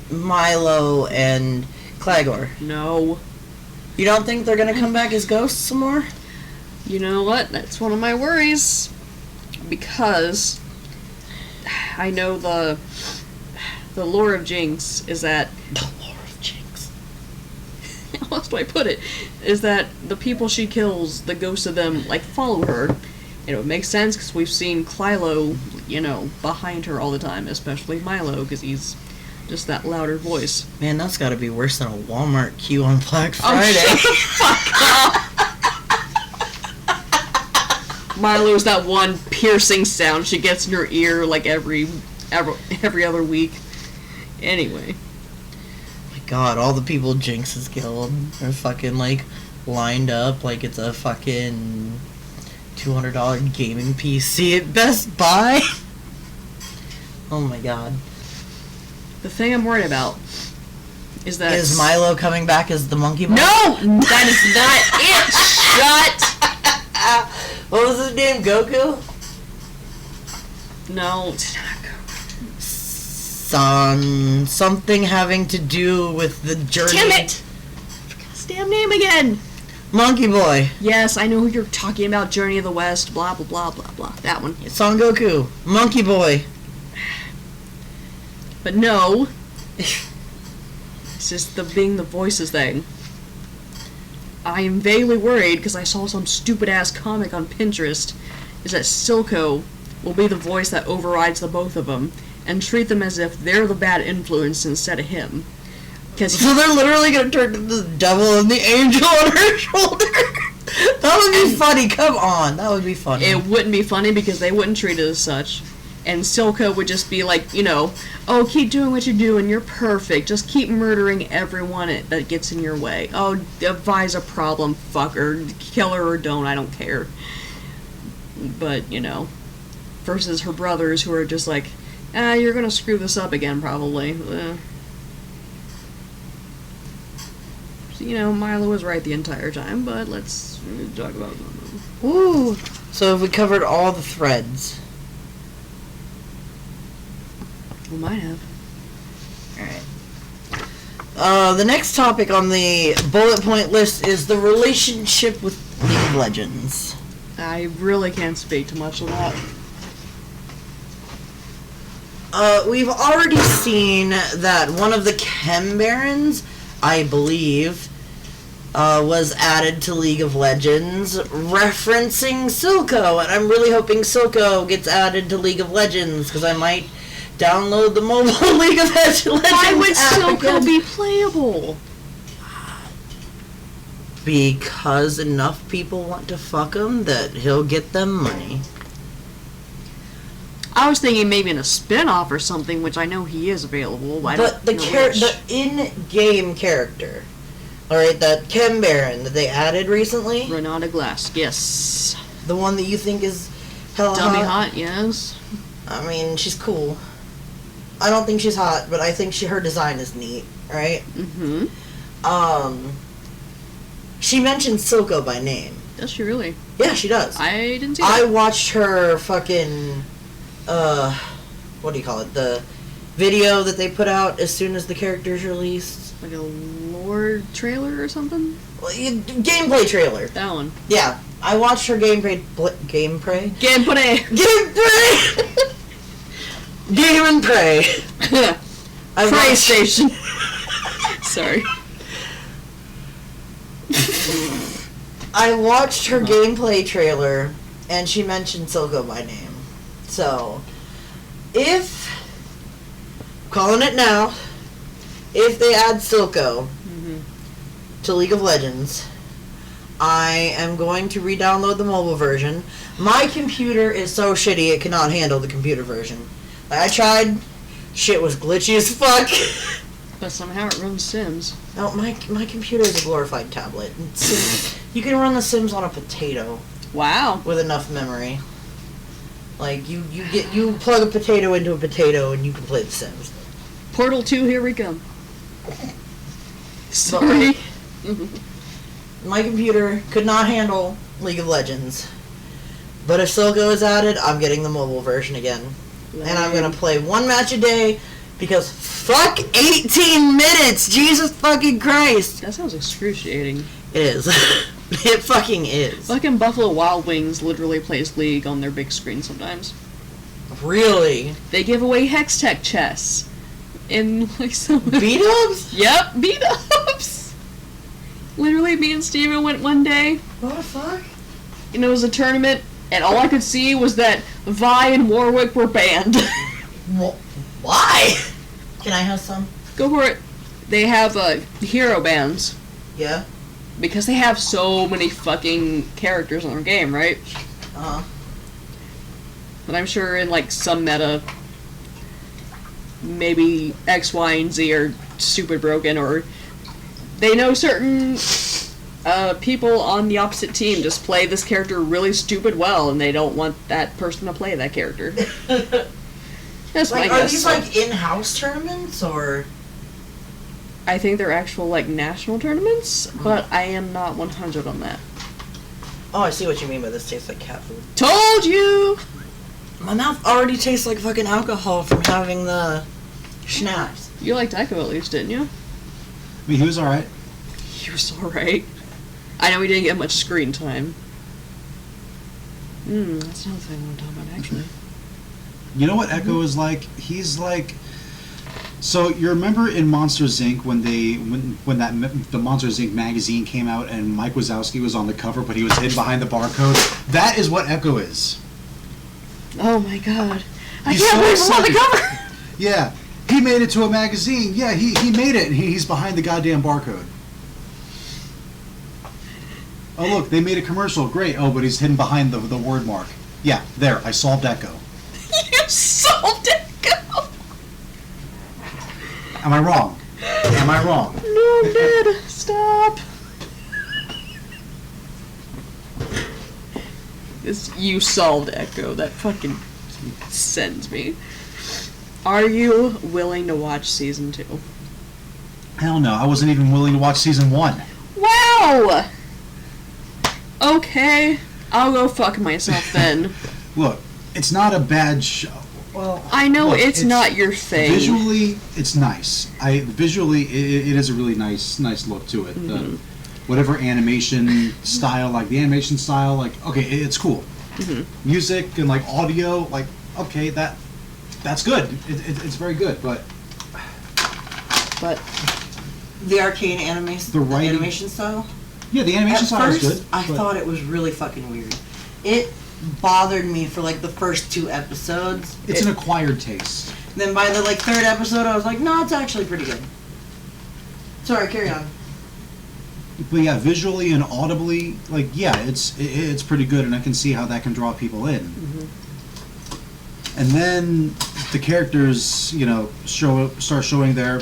Mylo and Claggor? No. You don't think they're gonna come back as ghosts some more? You know what? That's one of my worries. Because I know the lore of Jinx is that... The lore of Jinx. How else do I put it? Is that the people she kills, the ghosts of them, follow her. It would make sense because we've seen Clylo, behind her all the time, especially Mylo, because he's just that louder voice. Man, that's gotta be worse than a Walmart queue on Black Friday. Oh, shut the fuck up! Mylo's that one piercing sound she gets in her ear like every other week. Anyway. My God, all the people Jinx has killed are fucking like lined up like it's a fucking $200 gaming PC at Best Buy. Oh my God. The thing I'm worried about is that... Is Mylo coming back as the monkey boy? No! That is not it! Shut! What was his name? Goku? No, it's not Goku. Something having to do with the journey. Damn it! His damn name again! Monkey boy. Yes, I know who you're talking about. Journey of the West, blah, blah, blah, blah, blah. That one. Son Goku. Monkey boy. But no. It's just being the voices thing. I am vaguely worried, because I saw some stupid-ass comic on Pinterest, is that Silco will be the voice that overrides the both of them, and treat them as if they're the bad influence instead of him. So they're literally going to turn into the devil and the angel on her shoulder? That would be funny. Come on. That would be funny. It wouldn't be funny because they wouldn't treat it as such. And Silco would just be like, oh, keep doing what you're doing, you're perfect, just keep murdering everyone that gets in your way. Oh, Vi's a problem, fucker, kill her or don't, I don't care. But, versus her brothers who are just like, you're gonna screw this up again, probably. So, Mylo was right the entire time, but let's talk about them. Woo! So have we covered all the threads? We might have. Alright. The next topic on the bullet point list is the relationship with League of Legends. I really can't speak to much of that. We've already seen that one of the Chem Barons, I believe, was added to League of Legends, referencing Silco, and I'm really hoping Silco gets added to League of Legends, because I might download the mobile League of Legends Why would app Silco again. be playable? Because enough people want to fuck him that he'll get them money. I was thinking maybe in a spin-off or something, which I know he is available. But the in-game character, alright, that Chem Baron that they added recently, Renata Glass, yes. the one that you think is hella Dummy hot. hot, yes. I mean, she's cool. I don't think she's hot, but I think her design is neat, right? Mm-hmm. She mentioned Silco by name. Does she really? Yeah, she does. I didn't see I that. watched her fucking, what do you call it? The video that they put out as soon as the character's released. Like a lore trailer or something? Well, gameplay trailer. That one. Yeah, I watched her gameplay. Gameplay. Gameplay! Game and pray. PlayStation. Sorry. I watched her gameplay trailer, and she mentioned Silco by name. So, calling it now, if they add Silco to League of Legends, I am going to re-download the mobile version. My computer is so shitty it cannot handle the computer version. I tried, shit was glitchy as fuck. But somehow it runs Sims. No, my computer is a glorified tablet. You can run the Sims on a potato Wow. with enough memory. Like you plug a potato into a potato and you can play the Sims. Portal 2, here we come. Sorry. My computer could not handle League of Legends. But if Silco is added, I'm getting the mobile version again. And I'm gonna play one match a day because fuck 18 minutes! Jesus fucking Christ! That sounds excruciating. It is. It fucking is. Fucking Buffalo Wild Wings literally plays League on their big screen sometimes. Really? They give away Hextech chests. In like some Beat-ups? Yep, beat-ups! Literally, me and Steven went one day, What the fuck? and it was a tournament, and all I could see was that Vi and Warwick were banned. Why? Can I have some? Go for it. They have hero bans. Yeah? Because they have so many fucking characters in their game, right? But I'm sure in like some meta, maybe X, Y, and Z are stupid broken, or they know certain people on the opposite team just play this character really stupid well, and they don't want that person to play that character. That's my Like, guess. are these like in-house tournaments or? I think they're actual like national tournaments, but I am not 100 on that. Oh, I see what you mean by this tastes like cat food. Told you! My mouth already tastes like fucking alcohol from having the schnapps. You liked Echo at least, didn't you? I mean, he was alright. He was alright. I know he didn't get much screen time. That's another thing I want to talk about, actually. You know what Echo is like? He's like... So, you remember in Monsters, Inc. when the Monsters, Inc. magazine came out and Mike Wazowski was on the cover, but he was hidden behind the barcode? That is what Echo is. Oh my god. I He's can't so believe he's on the excited. cover! Yeah, he made it to a magazine. Yeah, he made it, and he's behind the goddamn barcode. Oh, look, they made a commercial. Great. Oh, but he's hidden behind the word mark. Yeah, there. I solved Echo. You solved Echo! Am I wrong? Am I wrong? No, I'm dead. Stop. You solved Echo. That fucking sends me. Are you willing to watch season 2? Hell no. I wasn't even willing to watch season 1. Wow! Okay. I'll go fuck myself then. Look, it's not a bad show. Well, I know look, it's not your thing. Visually, it's nice. Visually, it is a really nice look to it. Mm-hmm. Whatever animation style, like the animation style, like okay, it's cool. Mm-hmm. Music and like audio, like okay, that's good. It's very good, but The Arcane animation style? yeah, the animation style is good. I thought it was really fucking weird. It bothered me for like the first 2 episodes. It's an acquired taste. Then by the like 3rd episode, I was like, no, it's actually pretty good. Sorry, carry on. But yeah, visually and audibly, like yeah, it's pretty good, and I can see how that can draw people in. Mm-hmm. And then the characters, you know, start showing their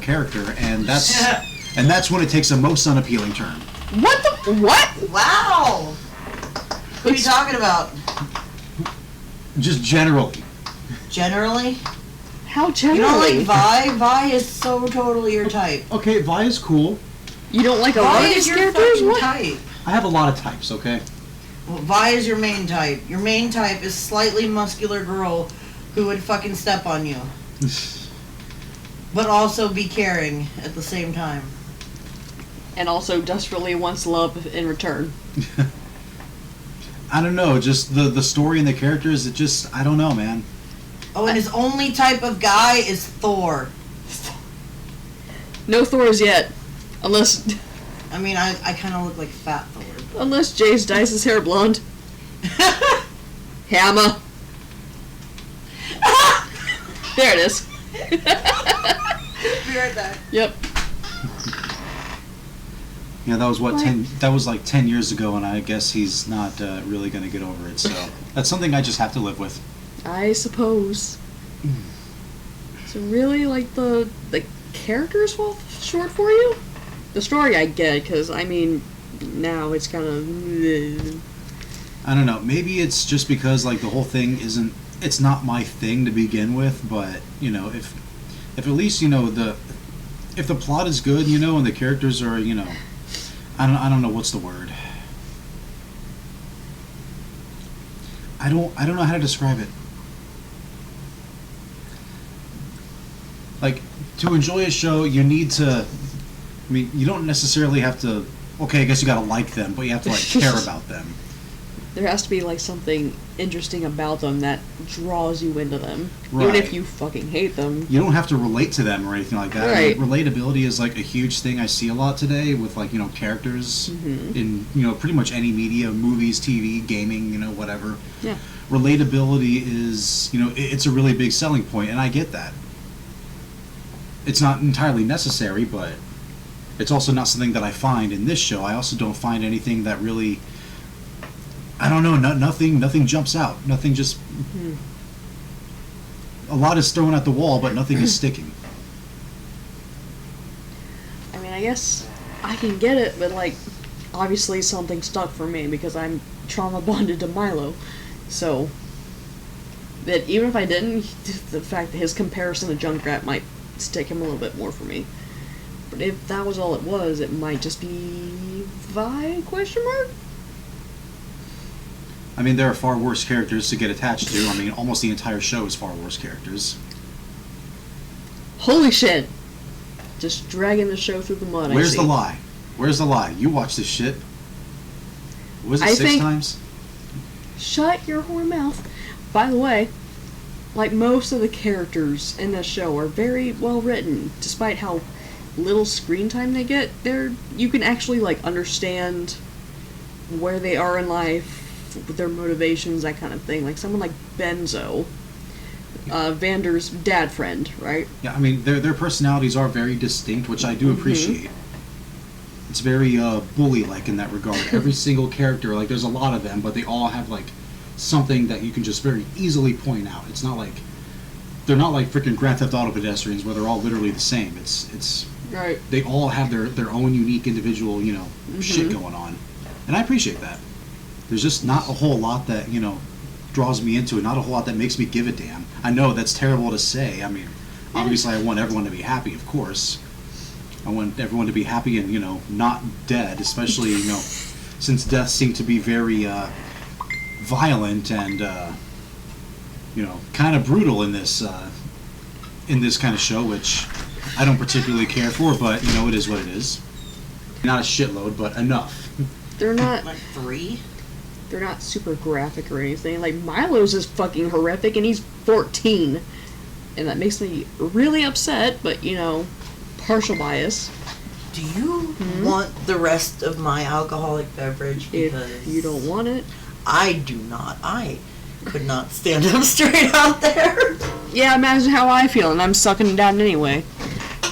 character, and that's when it takes a most unappealing turn. What? Wow! What are you talking about? Just generally. Generally? How You generally? don't like Vi? Vi is so totally your type. Okay, Vi is cool. You don't like a lot Vi of is these your characters? fucking What? type. I have a lot of types, okay? Well, Vi is your main type. Your main type is slightly muscular girl who would fucking step on you. But also be caring at the same time. And also desperately wants love in return. I don't know, just the story and the characters, it just, I don't know, man. Oh, and his only type of guy is Thor. No Thors yet. Unless I mean, I kind of look like fat Thor. Jayce dyes his hair blonde. Hammer. There it is. Be right back. Yep. Yeah, that was that was like 10 years ago, and I guess he's not really going to get over it, so that's something I just have to live with. I suppose. So really, like, the characters fall short for you? The story I get, because, I mean, now it's kind of... I don't know, maybe it's just because, like, the whole thing it's not my thing to begin with, but, you know, if at least, you know, if the plot is good, you know, and the characters are, you know, I don't know what's the word. I don't know how to describe it. Like, to enjoy a show, you need to, I mean, you don't necessarily have to, okay, I guess you gotta like them, but you have to, like, care about them. There has to be, like, something interesting about them that draws you into them. Right. Even if you fucking hate them. You don't have to relate to them or anything like that. Right. I mean, relatability is, like, a huge thing I see a lot today with, like, you know, characters in, you know, pretty much any media, movies, TV, gaming, you know, whatever. Yeah. Relatability is, you know, it's a really big selling point, and I get that. It's not entirely necessary, but it's also not something that I find in this show. I also don't find anything that really, I don't know. Nothing jumps out. Nothing just. A lot is thrown at the wall, but nothing is sticking. I mean, I guess I can get it, but like, obviously something stuck for me because I'm trauma bonded to Mylo. So, that even if I didn't, the fact that his comparison to Junkrat might stick him a little bit more for me. But if that was all it was, it might just be Vi question mark? I mean, there are far worse characters to get attached to. I mean, almost the entire show is far worse characters. Holy shit! Just dragging the show through the mud. Where's the lie? Where's the lie? You watch this shit. Was it I 6 think- times? Shut your whore mouth. By the way, like most of the characters in this show are very well written, despite how little screen time they get. You can actually like understand where they are in life, their motivations, that kind of thing. Like someone like Benzo, Vander's dad friend, right? Yeah, I mean, their personalities are very distinct, which I do appreciate. It's very bully-like in that regard. Every single character, like, there's a lot of them, but they all have, like, something that you can just very easily point out. It's not like... They're not like freaking Grand Theft Auto pedestrians where they're all literally the same. It's Right. They all have their own unique individual, shit going on. And I appreciate that. There's just not a whole lot that, draws me into it. Not a whole lot that makes me give a damn. I know that's terrible to say. I mean, obviously I want everyone to be happy, of course. I want everyone to be happy and, not dead, especially, since deaths seem to be very violent and, kind of brutal in this kind of show, which I don't particularly care for, but, it is what it is. Not a shitload, but enough. They're not... Like 3? They're not super graphic or anything. Like, Milo's is fucking horrific, and he's 14. And that makes me really upset, but, partial bias. Do you want the rest of my alcoholic beverage? Because If you don't want it. I do not. I could not stand up straight out there. Yeah, imagine how I feel, and I'm sucking it down anyway.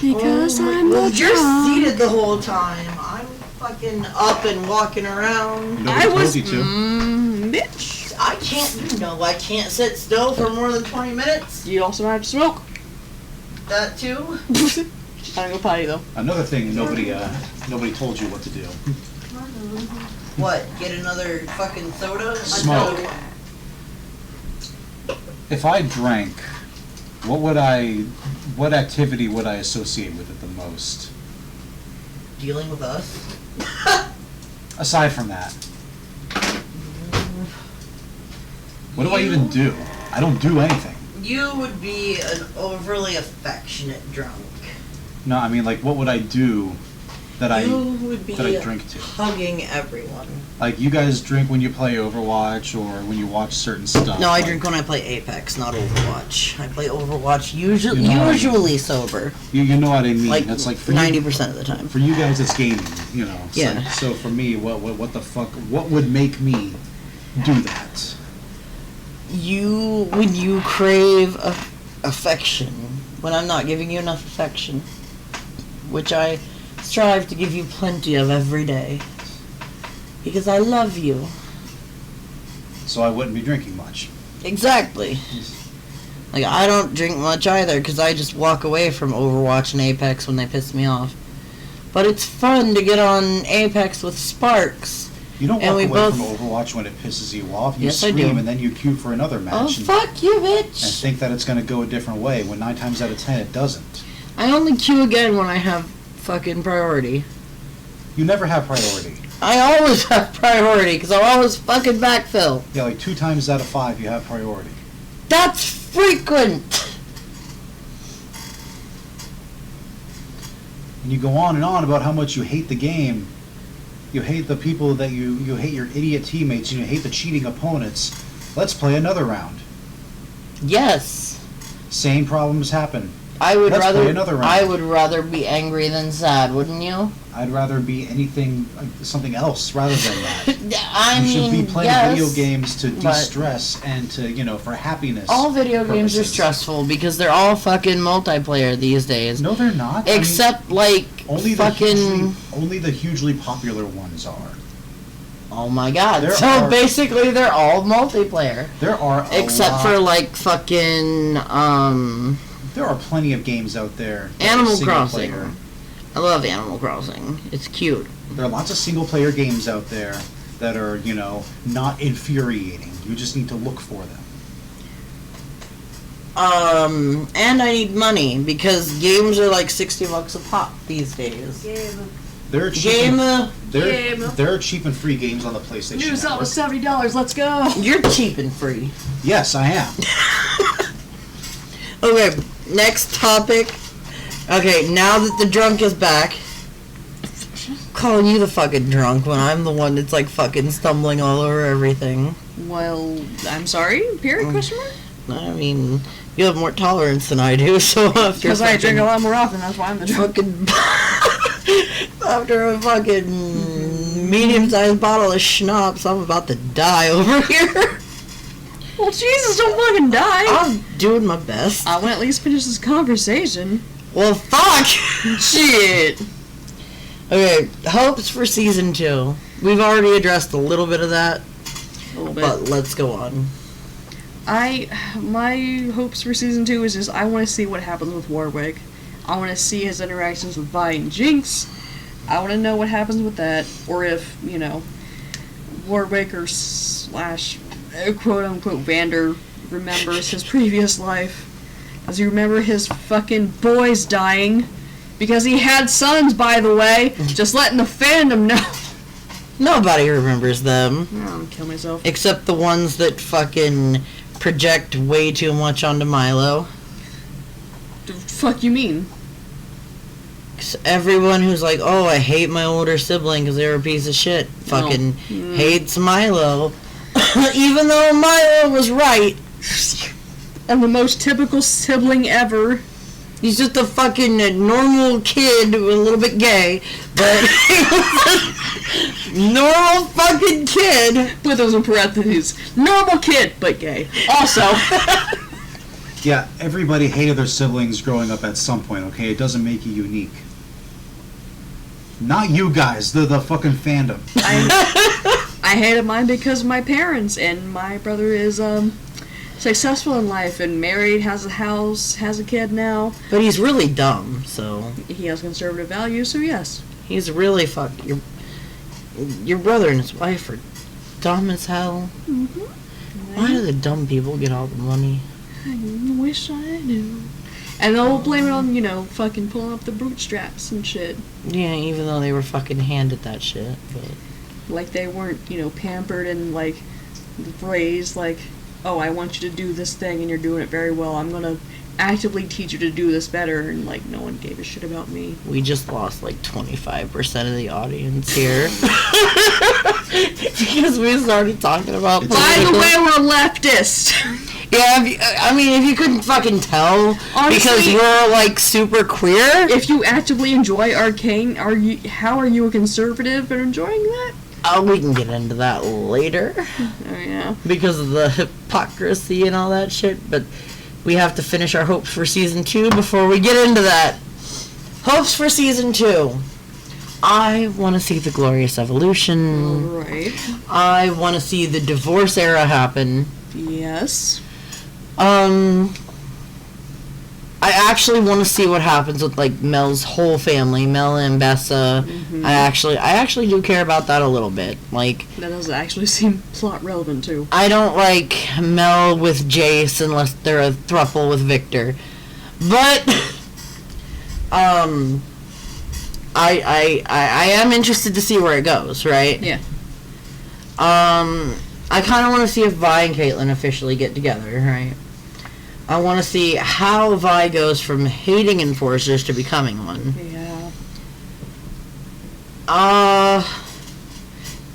Because I'm well, the you're top. seated the whole time. I'm fucking up and walking around. Nobody told you to. Bitch. I can't sit still for more than 20 minutes. You also have to smoke. That too. I don't go potty, though. Another thing nobody told you what to do. What? Get another fucking soda? Smoke. If I drank, what activity would I associate with it the most? Dealing with us? Aside from that. What do I even do? I don't do anything. You would be an overly affectionate drunk. No, I mean, like, what would I do that I would be drink to? hugging everyone. Like, you guys drink when you play Overwatch or when you watch certain stuff? No, I like, drink when I play Apex, not Overwatch. I play Overwatch usually You know sober. You know what I mean? Like, It's like for 90% of the time. For you guys, it's gaming, It's Yeah. like, so for me, what the fuck? What would make me do that? When you crave affection, when I'm not giving you enough affection, which I strive to give you plenty of every day, because I love you. So I wouldn't be drinking much. Exactly. Like, I don't drink much either, because I just walk away from Overwatch and Apex when they piss me off. But it's fun to get on Apex with Sparks. You don't And walk we away both- from Overwatch when it pisses you off. You Yes, I scream do. and then you queue for another match. Oh, and fuck you, bitch! think that it's going to go a different way, when 9 times out of 10 it doesn't. I only queue again when I have fucking priority. You never have priority. I always have priority, because I'll always fucking backfill. Yeah, like 2 times out of 5 you have priority. That's frequent! And you go on and on about how much you hate the game. You hate the people that you hate your idiot teammates, and you hate the cheating opponents. Let's play another round. Yes. Same problems happen. I would Let's play another round. I would rather be angry than sad, wouldn't you? I'd rather be something else rather than that. I You should mean, be playing yes, video games to but- de-stress and to, for happiness. All video games are purposes. stressful because they're all fucking multiplayer these days. No, they're not. Except, like, only fucking... only the hugely popular ones are. Oh my god. There So are- basically they're all multiplayer. There are Except for like fucking there are plenty of games out there. that are Animal single Crossing. player. I love Animal Crossing. It's cute. There are lots of single player games out there that are, you know, not infuriating. You just need to look for them. And I need money because games are like $60 a pop these days. There are cheap Game, there are cheap and free games on the PlayStation News out Network. with $70. Let's go. you're cheap and free. Yes, I am. Okay, next topic. Okay, now that the drunk is back, calling you the fucking drunk when I'm the one that's like fucking stumbling all over everything. Well, I'm sorry. Period? Question mark? I mean, you have more tolerance than I do, so after Because I drink a lot more often. That's why I'm the drunk. fucking after a fucking medium-sized bottle of schnapps, I'm about to die over here. Well, Jesus, don't fucking die. I'm doing my best. I want to at least finish this conversation. Well, fuck. Shit. Okay, hopes for season 2. We've already addressed a little bit of that, A little bit. but let's go on. My hopes for season 2 is just I want to see what happens with Warwick. I want to see his interactions with Vi and Jinx. I want to know what happens with that, or if, you know, Warwick or slash quote unquote Vander remembers his previous life. Does he remember his fucking boys dying? Because he had sons, by the way. Just letting the fandom know. Nobody remembers them, I'm gonna kill myself. except the ones that fucking project way too much onto Mylo. The fuck you mean? 'Cause everyone who's like, oh, I hate my older sibling because they're a piece of shit, fucking hates Mylo. Even though Mylo was right. And the most typical sibling ever. He's just a fucking normal kid, a little bit gay, but normal fucking kid. Put those in parentheses. Normal kid, but gay. Also. Yeah, everybody hated their siblings growing up at some point, okay? It doesn't make you unique. Not you guys, the fucking fandom. I hated mine because of my parents, and my brother is successful in life and married, has a house, has a kid now. But he's really dumb, so He has conservative values, so yes. he's really your brother and his wife are dumb as hell. Why do the dumb people get all the money? I wish I knew. And they'll blame it on, you know, fucking pulling up the bootstraps and shit. Yeah, even though they were fucking handed that shit. But Like they weren't, you know, pampered and like raised like, oh, I want you to do this thing and you're doing it very well. I'm gonna actively teach you to do this better, and like no one gave a shit about me. we just lost like 25% of the audience here. Because we started talking about By the political- way, we're leftist. Yeah, if you couldn't fucking tell, because Honestly- we're like super queer. If you actively enjoy Arcane, how are you a conservative and enjoying that? We can get into that later Oh yeah. because of the hypocrisy and all that shit. But we have to finish our hopes for season 2 before we get into that. Hopes for season 2. I want to see the glorious evolution. Right. I want to see the divorce era happen. Yes. I actually want to see what happens with like Mel's whole family, Mel and Bessa. I actually do care about that a little bit. Like, That does actually seem plot relevant too. I don't like Mel with Jayce unless they're a throuple with Viktor. But I am interested to see where it goes, right? Yeah. I kind of want to see if Vi and Caitlyn officially get together, right? I want to see how Vi goes from hating enforcers to becoming one. Yeah.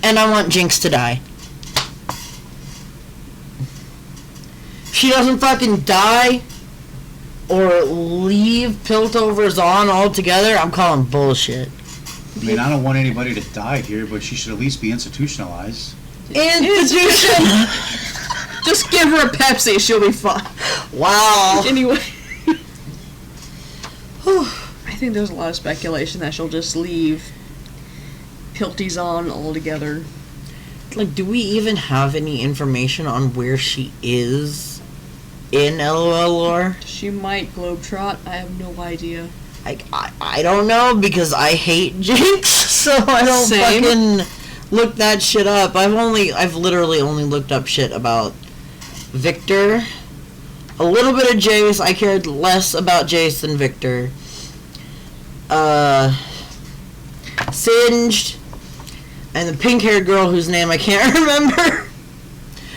And I want Jinx to die. If she doesn't fucking die or leave Piltover's on altogether, I'm calling bullshit. I mean, I don't want anybody to die here, but she should at least be institutionalized. Institution! Just give her a Pepsi, she'll be fine. Wow. Anyway. I think there's a lot of speculation that she'll just leave Pilties on altogether. Like, do we even have any information on where she is in LOL lore? She might globetrot. I have no idea. I don't know, because I hate Jinx, so I don't Same. fucking look that shit up. I've literally only looked up shit about Viktor, a little bit of Jayce. I cared less about Jayce than Viktor. Singed, and the pink-haired girl whose name I can't remember.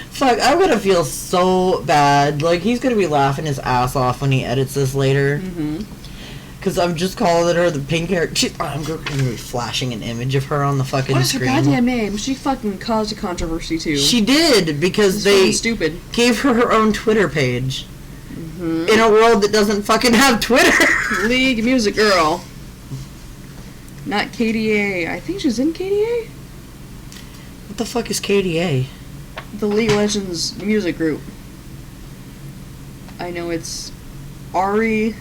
Fuck, I'm gonna feel so bad. Like, he's gonna be laughing his ass off when he edits this later. Mm-hmm. Because I'm just calling her the pink-haired... I'm gonna be flashing an image of her on the fucking What is her screen. goddamn name? She fucking caused a controversy, too. She did, because It's they fucking stupid. gave her own Twitter page. Mm-hmm. In a world that doesn't fucking have Twitter. League Music Girl. Not KDA. I think she's in KDA? What the fuck is KDA? The League of Legends music group. I know it's Ari,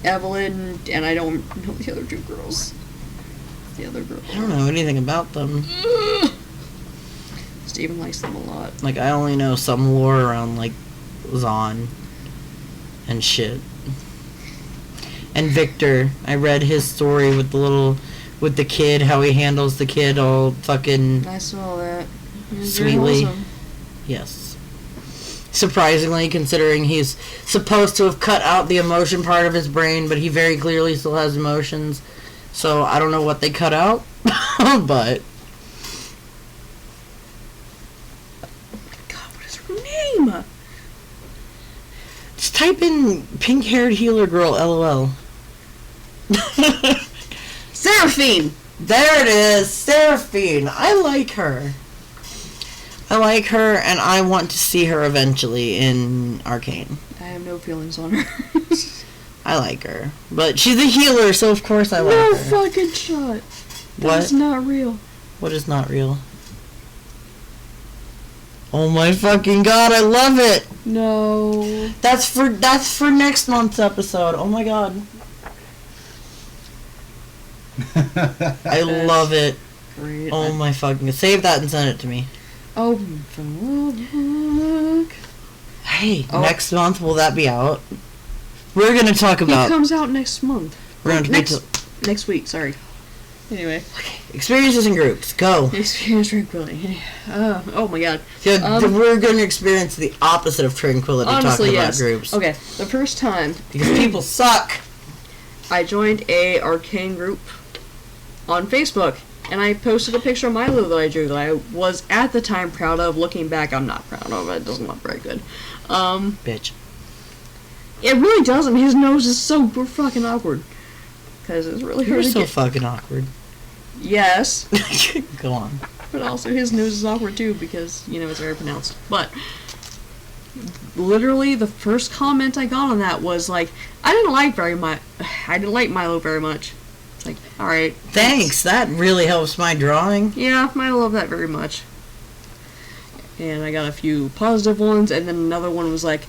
Evelyn, and I don't know the other two girls. The other girl. I don't know anything about them. Steven likes them a lot. Like, I only know some lore around, like, Zon and shit. And Viktor, I read his story with the kid, how he handles the kid all fucking I saw that. It was very sweetly. wholesome. Yes. Surprisingly, considering he's supposed to have cut out the emotion part of his brain, but he very clearly still has emotions. So I don't know what they cut out, but... God, what is her name? Just type in pink-haired healer girl LOL. Seraphine! There it is, Seraphine. I like her. And I want to see her eventually in Arcane. I have no feelings on her. I like her. But she's a healer, so of course I like No her. fucking shot. That's What? not real. What is not real? Oh my fucking god, I love it! No. That's for next month's episode. Oh my god. I love it. Great. Oh my fucking... Save that and send it to me. Oh, fuck. Hey, Oh. next month, will that be out? We're gonna talk It about... comes out next month. We're gonna Next week, sorry. Anyway. experiences in groups. Go. Experience tranquility. Oh my god. Yeah, we're gonna experience the opposite of tranquility Honestly, talking yes. about groups. Okay, the first time Because people suck. I joined a Arcane group on Facebook, and I posted a picture of Mylo that I drew that I was at the time proud of. Looking back, I'm not proud of it. It doesn't look very good. Bitch. It really doesn't. His nose is so fucking awkward. Because it's really You're hard to so get. fucking awkward. Yes, Go on. but also his nose is awkward too because, you know, it's very pronounced. But literally the first comment I got on that was like, I didn't like Mylo very much. It's like, alright. Thanks. That really helps my drawing. Yeah, I love that very much. And I got a few positive ones, and then another one was like,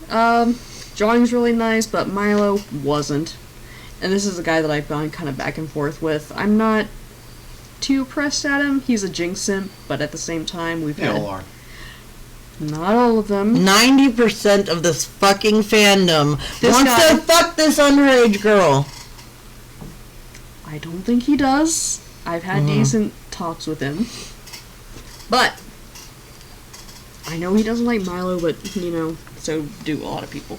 drawing's really nice, but Mylo wasn't. And this is a guy that I've gone kind of back and forth with. I'm not too pressed at him. He's a Jinx simp, but at the same time, we've They had... all are. Not all of them. 90% of this fucking fandom This wants guy- to fuck this underage girl. I don't think he does. I've had decent talks with him. But I know he doesn't like Mylo, but, you know, so do a lot of people.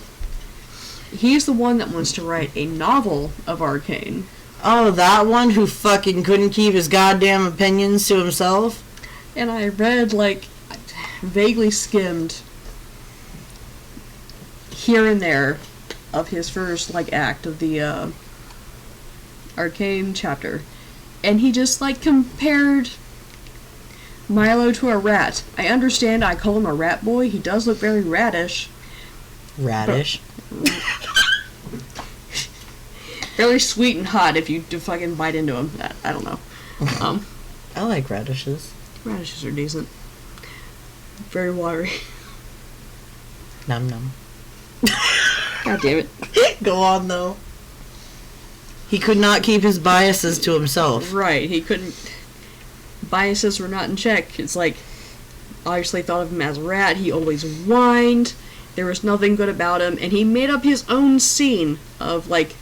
He's the one that wants to write a novel of Arcane. Oh, that one who fucking couldn't keep his goddamn opinions to himself? And I read, like, vaguely skimmed here and there of his first, like, act of the Arcane chapter. And he just, like, compared Mylo to a rat. I understand I call him a rat boy. He does look very ratish. Radish. Very sweet and hot if you do fucking bite into him. I don't know. I like radishes. Radishes are decent. Very watery. Num num. God damn it. Go on, though. He could not keep his biases to himself. Right, he couldn't biases were not in check. It's like, obviously thought of him as a rat. He always whined. There was nothing good about him, and he made up his own scene of, like,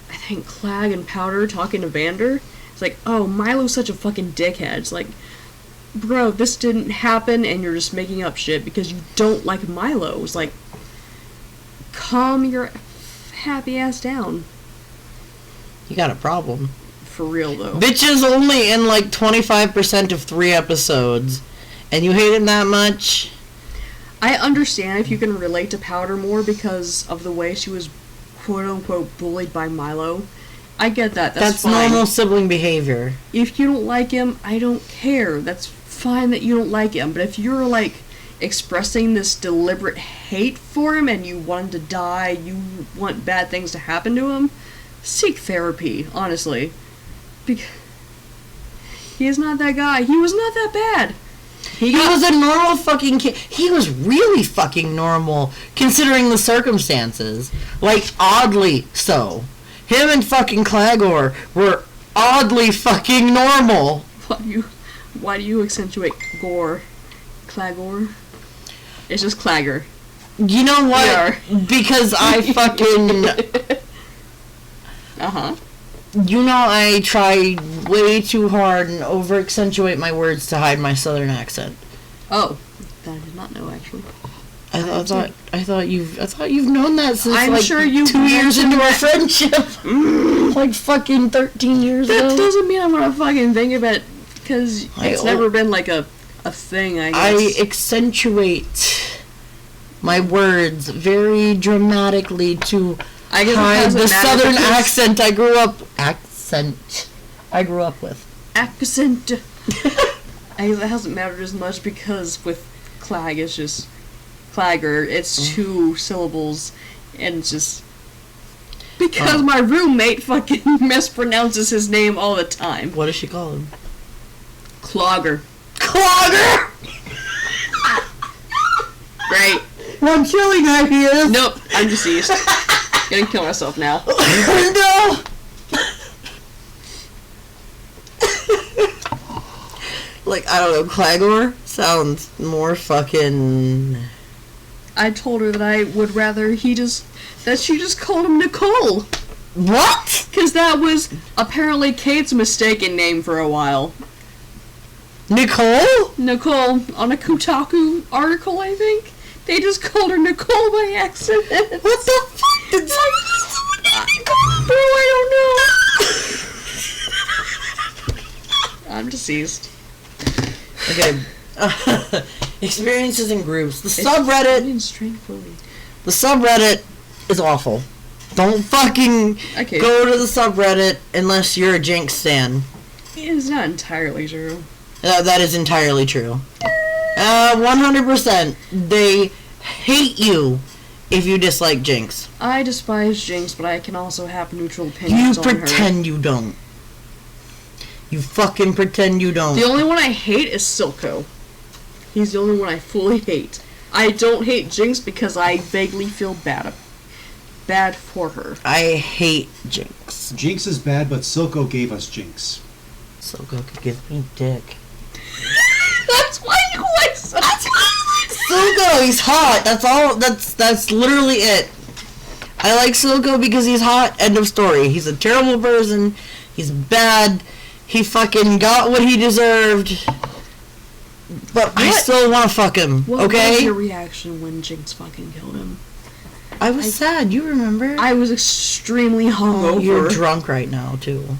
I think Clag and Powder talking to Vander. It's like, oh, Mylo's such a fucking dickhead. It's like, bro, this didn't happen, and you're just making up shit because you don't like Mylo. It's like, calm your happy ass down. You got a problem. For real, though. Bitch is only in like 25% of 3 episodes, and you hate him that much? I understand if you can relate to Powder more because of the way she was quote-unquote bullied by Mylo. I get that. That's fine. Normal sibling behavior. If you don't like him, I don't care. That's fine that you don't like him. But if you're, like, expressing this deliberate hate for him and you want him to die, you want bad things to happen to him, seek therapy, honestly. Because he is not that guy. He was not that bad. He was a normal fucking kid. He was really fucking normal, considering the circumstances. Like, oddly so. Him and fucking Claggor were oddly fucking normal. Why do you accentuate gore? Claggor? It's just Claggor. You know what? Because I fucking... Uh-huh. You know I try way too hard and over-accentuate my words to hide my southern accent. Oh. That I did not know, actually. I thought you've known that since I'm like sure you've 2 years into our mentioned friendship. Like fucking 13 years ago. That doesn't mean I'm gonna fucking think of it, because it's never been like a thing, I guess. I accentuate my words very dramatically to hide the southern accent I grew up with. Accent. It hasn't mattered as much because with Clag, it's just Claggor. It's 2 syllables, and it's just because my roommate fucking mispronounces his name all the time. What does she call him? Clogger. Clogger! Great. I'm killing ideas. Nope, I'm deceased. Gonna kill myself now. No! Like, I don't know, Claggor sounds more fucking... I told her that I would rather that she just called him Nicole. What? Because that was apparently Kate's mistaken name for a while. Nicole? Nicole, on a Kotaku article, I think. They just called her Nicole by accident. What the fuck? Did someone Nicole? Bro, I don't know. I'm deceased. Okay. Experiences in groups. The subreddit is awful. Don't fucking go to the subreddit unless you're a Jinx stan. It's not entirely true. That is entirely true. 100%. They hate you if you dislike Jinx. I despise Jinx, but I can also have neutral opinions on her. You pretend you don't. You fucking pretend you don't. The only one I hate is Silco. He's the only one I fully hate. I don't hate Jinx because I vaguely feel bad for her. I hate Jinx. Jinx is bad, but Silco gave us Jinx. Silco could give me dick. That's why you like Silco, he's hot. That's all. That's literally it. I like Silco because he's hot. End of story. He's a terrible person. He's bad. He fucking got what he deserved. But I still want to fuck him. What was your reaction when Jinx fucking killed him? I was sad. You remember? I was extremely hungover. Oh, you're drunk right now too.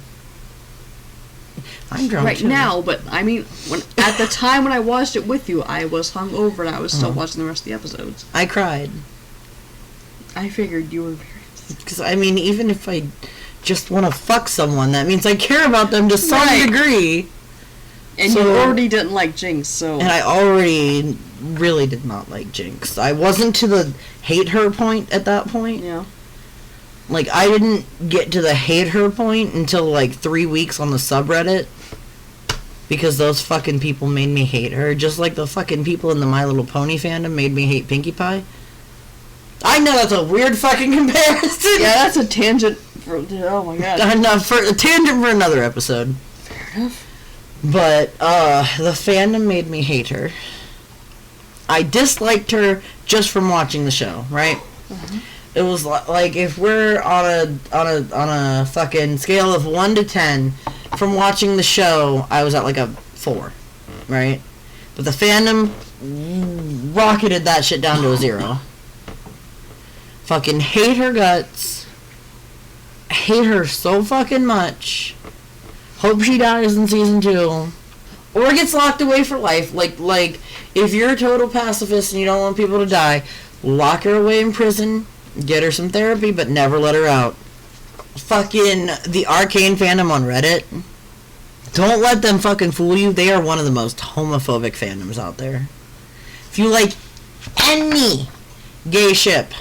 I'm drunk right now, but I mean, at the time when I watched it with you, I was hungover and I was still watching the rest of the episodes. I cried. I figured you were very... Because, I mean, even if I just want to fuck someone, that means I care about them to some degree. And you already didn't like Jinx, so... And I already really did not like Jinx. I wasn't to the hate her point at that point. Yeah. Like, I didn't get to the hate her point until, like, 3 weeks on the subreddit. Because those fucking people made me hate her. Just like the fucking people in the My Little Pony fandom made me hate Pinkie Pie. I know that's a weird fucking comparison. Yeah, that's a tangent for... Oh my god. A tangent for another episode. Fair enough. But, the fandom made me hate her. I disliked her just from watching the show, right? Mhm. It was like, if we're on a fucking scale of 1 to 10, from watching the show, I was at like a 4, right? But the fandom rocketed that shit down to a 0. Fucking hate her guts. Hate her so fucking much. Hope she dies in season 2. Or gets locked away for life. Like, if you're a total pacifist and you don't want people to die, lock her away in prison, get her some therapy, but never let her out. Fucking the Arcane fandom on Reddit. Don't let them fucking fool you. They are one of the most homophobic fandoms out there. If you like any gay ship,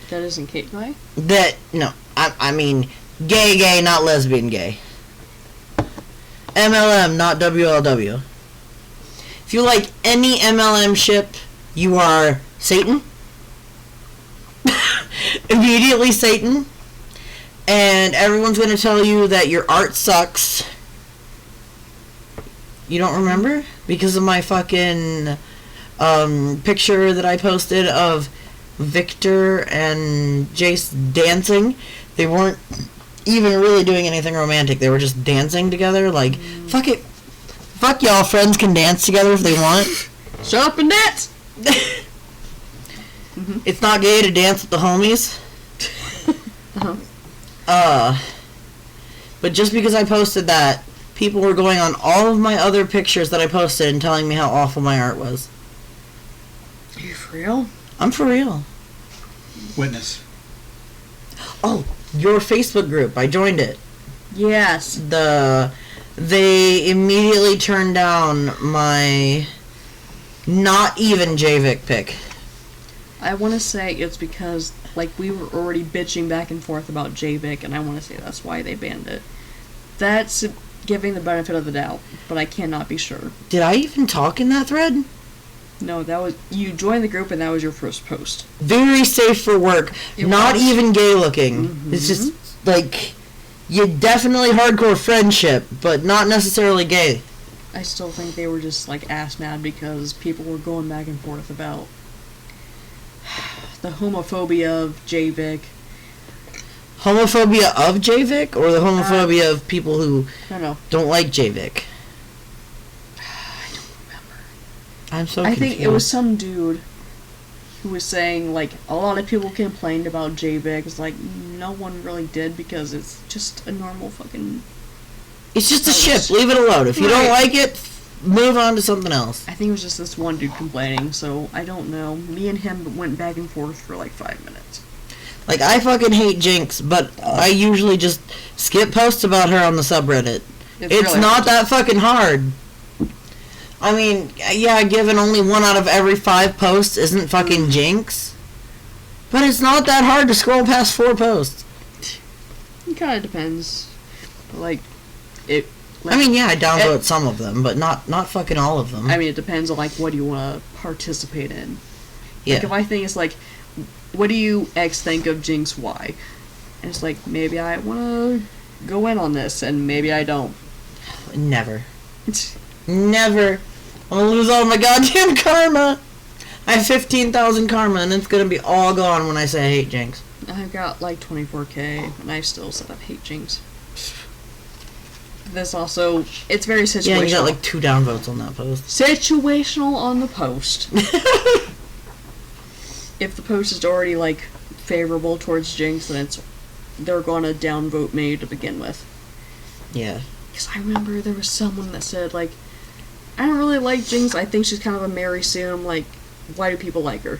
That isn't Kate Guy? no, I mean gay, not lesbian gay. MLM, not WLW. If you like any MLM ship, you are Satan. Immediately Satan. And everyone's going to tell you that your art sucks. You don't remember? Because of my fucking picture that I posted of Viktor and Jayce dancing. They weren't even really doing anything romantic. They were just dancing together. Like, fuck it. Fuck y'all. Friends can dance together if they want. Shut up and dance! It's not gay to dance with the homies. Uh-huh. But just because I posted that, people were going on all of my other pictures that I posted and telling me how awful my art was. Are you for real? I'm for real. Witness. Oh, your Facebook group. I joined it. Yes. They immediately turned down my not even JVIC pick. I want to say it's because, like, we were already bitching back and forth about JVIC, and I want to say that's why they banned it. That's giving the benefit of the doubt, but I cannot be sure. Did I even talk in that thread? No, that was... You joined the group, and that was your first post. Very safe for work. It Not was. even gay looking. Mhm. It's just, like, you definitely hardcore friendship, but not necessarily gay. I still think they were just, like, ass mad because people were going back and forth about the homophobia of JVIC. Homophobia of JVIC, or the homophobia of people who No. don't like JVIC? I don't remember. I'm so I confused. think it was some dude who was saying, like, a lot of people complained about JVIC. It's like, no one really did because it's just a normal fucking... It's just a ship. Leave it alone. If you don't Right. like it, move on to something else. I think it was just this one dude complaining, so I don't know. Me and him went back and forth for like 5 minutes. Like, I fucking hate Jinx, but I usually just skip posts about her on the subreddit. It's really not hard. that fucking hard. I mean, yeah, given only 1 out of every 5 posts isn't fucking Jinx. But it's not that hard to scroll past 4 posts. It kind of depends. Like, it... Like, I mean, yeah, I download some of them, but not fucking all of them. I mean, it depends on, like, what you want to participate in. yeah. Like, if I think it's like, what do you X think of Jinx Y? And it's like, maybe I want to go in on this, and maybe I don't. Never. Never. I'm gonna lose all my goddamn karma. I have 15,000 karma, and it's gonna be all gone when I say I hate Jinx. I've got like 24k, and I still said I hate Jinx. This also, it's very situational. Yeah, you got like 2 downvotes on that post. Situational on the post. If the post is already like favorable towards Jinx, then they're gonna downvote me to begin with. Yeah. Because I remember there was someone that said, like, I don't really like Jinx, I think she's kind of a Mary Sue, I'm like, why do people like her?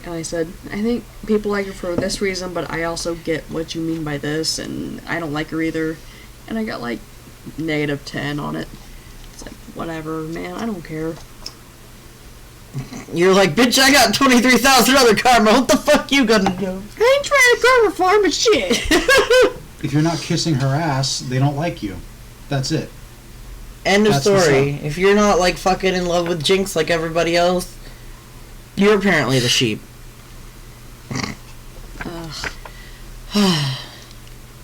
And I said, I think people like her for this reason, but I also get what you mean by this, and I don't like her either. And I got like -10 on it. It's like, whatever, man, I don't care. You're like, bitch, I got 23,000 other karma. What the fuck you gonna do? I ain't trying to karma farm, but shit. If you're not kissing her ass, they don't like you. That's it. End of That's what's story. If you're not like fucking in love with Jinx like everybody else, you're apparently the sheep.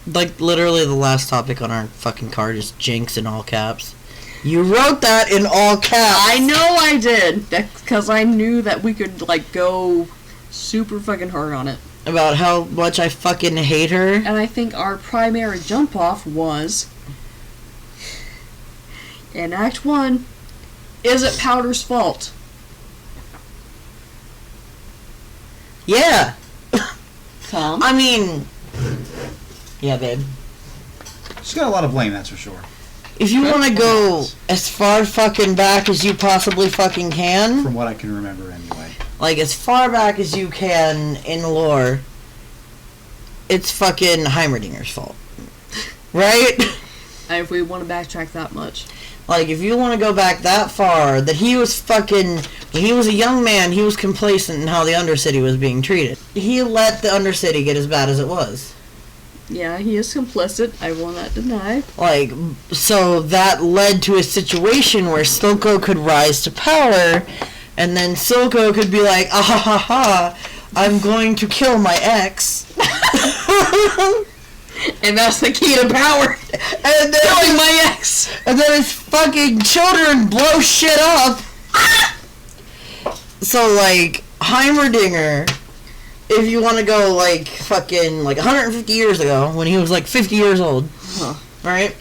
Like, literally the last topic on our fucking card is Jinx in all caps. You wrote that in all caps. I know I did. That's because I knew that we could, like, go super fucking hard on it. About how much I fucking hate her. And I think our primary jump-off was, in Act 1, is it Powder's fault? Yeah. Tom? I mean... Yeah, babe. She's got a lot of blame, that's for sure. If you want to go as far fucking back as you possibly fucking can... From what I can remember, anyway. Like, as far back as you can in lore, it's fucking Heimerdinger's fault. Right? And if we want to backtrack that much. Like, if you want to go back that far, that he was fucking... When he was a young man, he was complacent in how the Undercity was being treated. He let the Undercity get as bad as it was. Yeah, he is complicit, I will not deny. Like, so that led to a situation where Silco could rise to power, and then Silco could be like, ah ha ha ha, I'm going to kill my ex. And that's the key to power. And then, Killing my ex. And then his fucking children blow shit up. So, like, Heimerdinger, if you want to go, like, fucking, like, 150 years ago, when he was, like, 50 years old, right?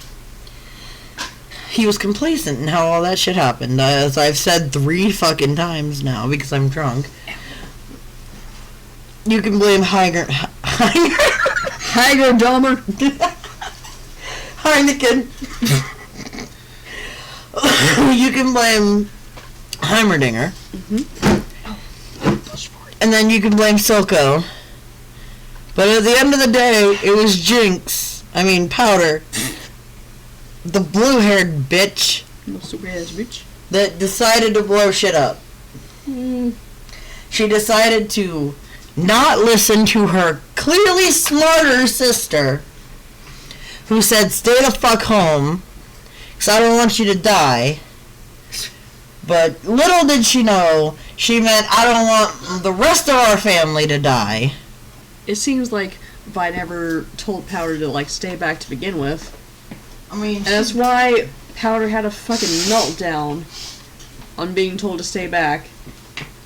He was complacent in how all that shit happened, as I've said 3 fucking times now, because I'm drunk. You can blame Heineken. You can blame Heimerdinger. And then you can blame Silco. But at the end of the day, it was Powder, the blue-haired bitch, that decided to blow shit up. She decided to not listen to her clearly smarter sister, who said, stay the fuck home, because I don't want you to die. But little did she know, she meant, I don't want the rest of our family to die. It seems like Vi never told Powder to, like, stay back to begin with. I mean... And that's why Powder had a fucking meltdown on being told to stay back.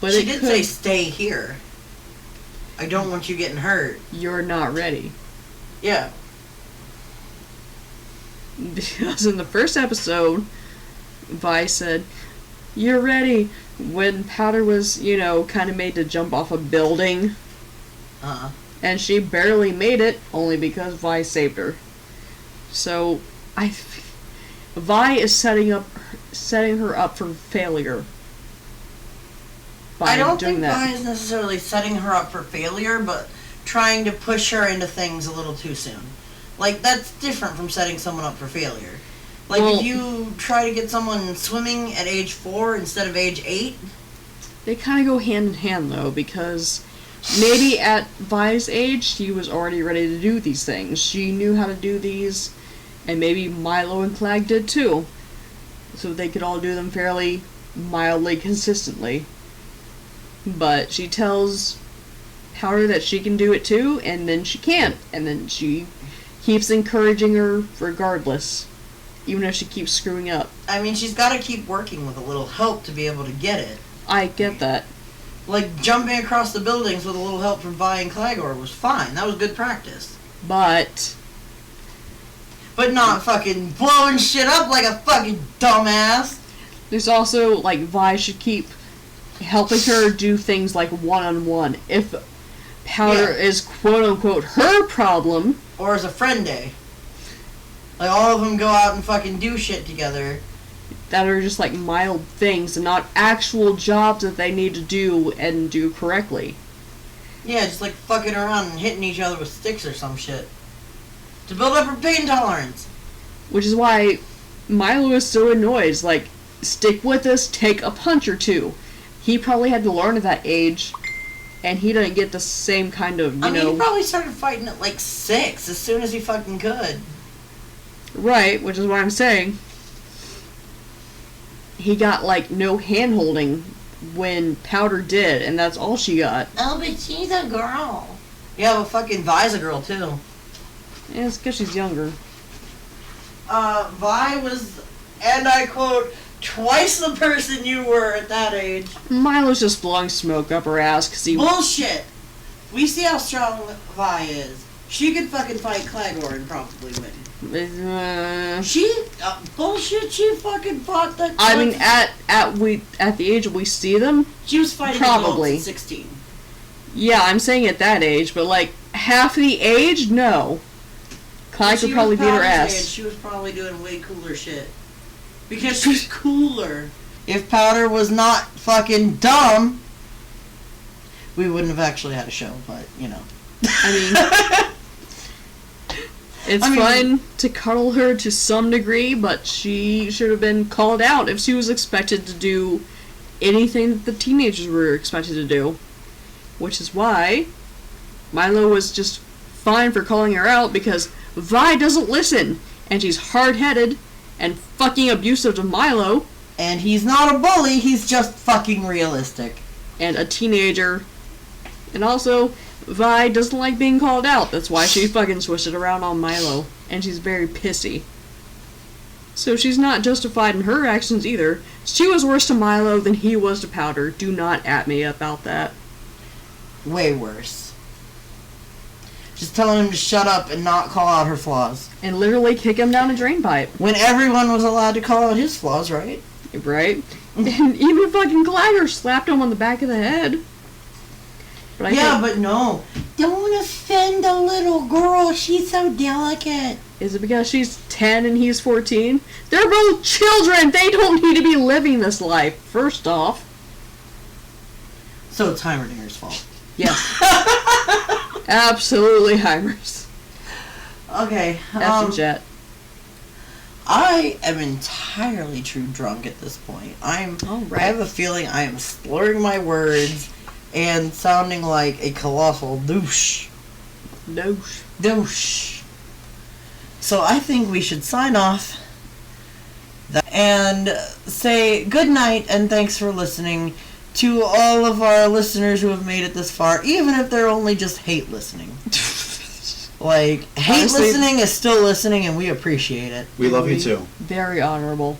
But she did say, stay here. I don't want you getting hurt. You're not ready. Yeah. Because in the first episode, Vi said, you're ready, when Powder was, kind of made to jump off a building. And she barely made it, only because Vi saved her. So, Vi is setting her up for failure. I don't think Vi is necessarily setting her up for failure, but trying to push her into things a little too soon. Like, that's different from setting someone up for failure. Like, if you try to get someone swimming at age 4 instead of age 8... They kind of go hand in hand, though, because maybe at Vi's age, she was already ready to do these things. She knew how to do these, and maybe Mylo and Claggor did, too. So they could all do them fairly mildly consistently. But she tells Powder that she can do it, too, and then she can't. And then she keeps encouraging her regardless, even if she keeps screwing up. I mean, she's got to keep working with a little help to be able to get it. I get that. Like, jumping across the buildings with a little help from Vi and Claggor was fine. That was good practice. But not fucking blowing shit up like a fucking dumbass. There's also, like, Vi should keep helping her do things like one-on-one. If Powder is quote-unquote her problem... Or as a friend day. Like, all of them go out and fucking do shit together. That are just, like, mild things and not actual jobs that they need to do and do correctly. Yeah, just, like, fucking around and hitting each other with sticks or some shit. To build up her pain tolerance. Which is why Mylo is so annoyed. Like, stick with us, take a punch or two. He probably had to learn at that age, and he didn't get the same kind of, I mean, he probably started fighting at, like, 6 as soon as he fucking could. Right, which is what I'm saying. He got, like, no hand-holding when Powder did, and that's all she got. Oh, but she's a girl. Yeah, but fucking Vi's a girl, too. Yeah, it's because she's younger. Vi was and I quote, twice the person you were at that age. Mylo's just blowing smoke up her ass because he... Bullshit! We see how strong Vi is. She could fucking fight Claggor and probably win. Bullshit, she fucking fought that... I mean, at the age we see them... She was fighting probably. adults at 16. Yeah, I'm saying at that age, but like, half the age? No. Claggor could probably beat her ass. Age, she was probably doing way cooler shit. Because she's cooler. If Powder was not fucking dumb, we wouldn't have actually had a show, but, you know. I mean... It's fun to cuddle her to some degree, but she should have been called out if she was expected to do anything that the teenagers were expected to do. Which is why Mylo was just fine for calling her out, because Vi doesn't listen, and she's hard-headed and fucking abusive to Mylo. And he's not a bully, he's just fucking realistic. And a teenager. And also... Vi doesn't like being called out. That's why she fucking switched it around on Mylo. And she's very pissy. So she's not justified in her actions either. She was worse to Mylo than he was to Powder. Do not at me about that. Way worse. Just telling him to shut up and not call out her flaws. And literally kick him down a drain pipe. When everyone was allowed to call out his flaws, right? Right? And even fucking Claggor slapped him on the back of the head. But but no. Don't offend a little girl. She's so delicate. Is it because she's 10 and he's 14? They're both children. They don't need to be living this life, first off. So it's Heimerdinger's fault. Yes. Absolutely Heimer's. Okay. Jet. I am entirely true drunk at this point. I have a feeling I am slurring my words and sounding like a colossal douche. Douche. So I think we should sign off and say good night and thanks for listening to all of our listeners who have made it this far, even if they're only just hate listening. Like, hate listening is still listening and we appreciate it. We love you too. Very honorable.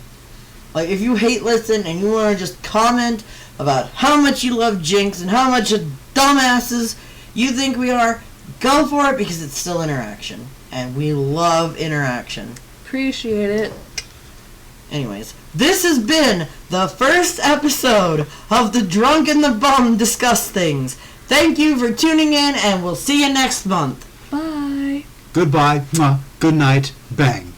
Like, if you hate listen and you want to just comment about how much you love Jinx and how much of dumbasses you think we are, go for it, because it's still interaction. And we love interaction. Appreciate it. Anyways, this has been the first episode of the Drunk and the Bum Discuss Things. Thank you for tuning in, and we'll see you next month. Bye. Goodbye. Mwah. Good night. Bang.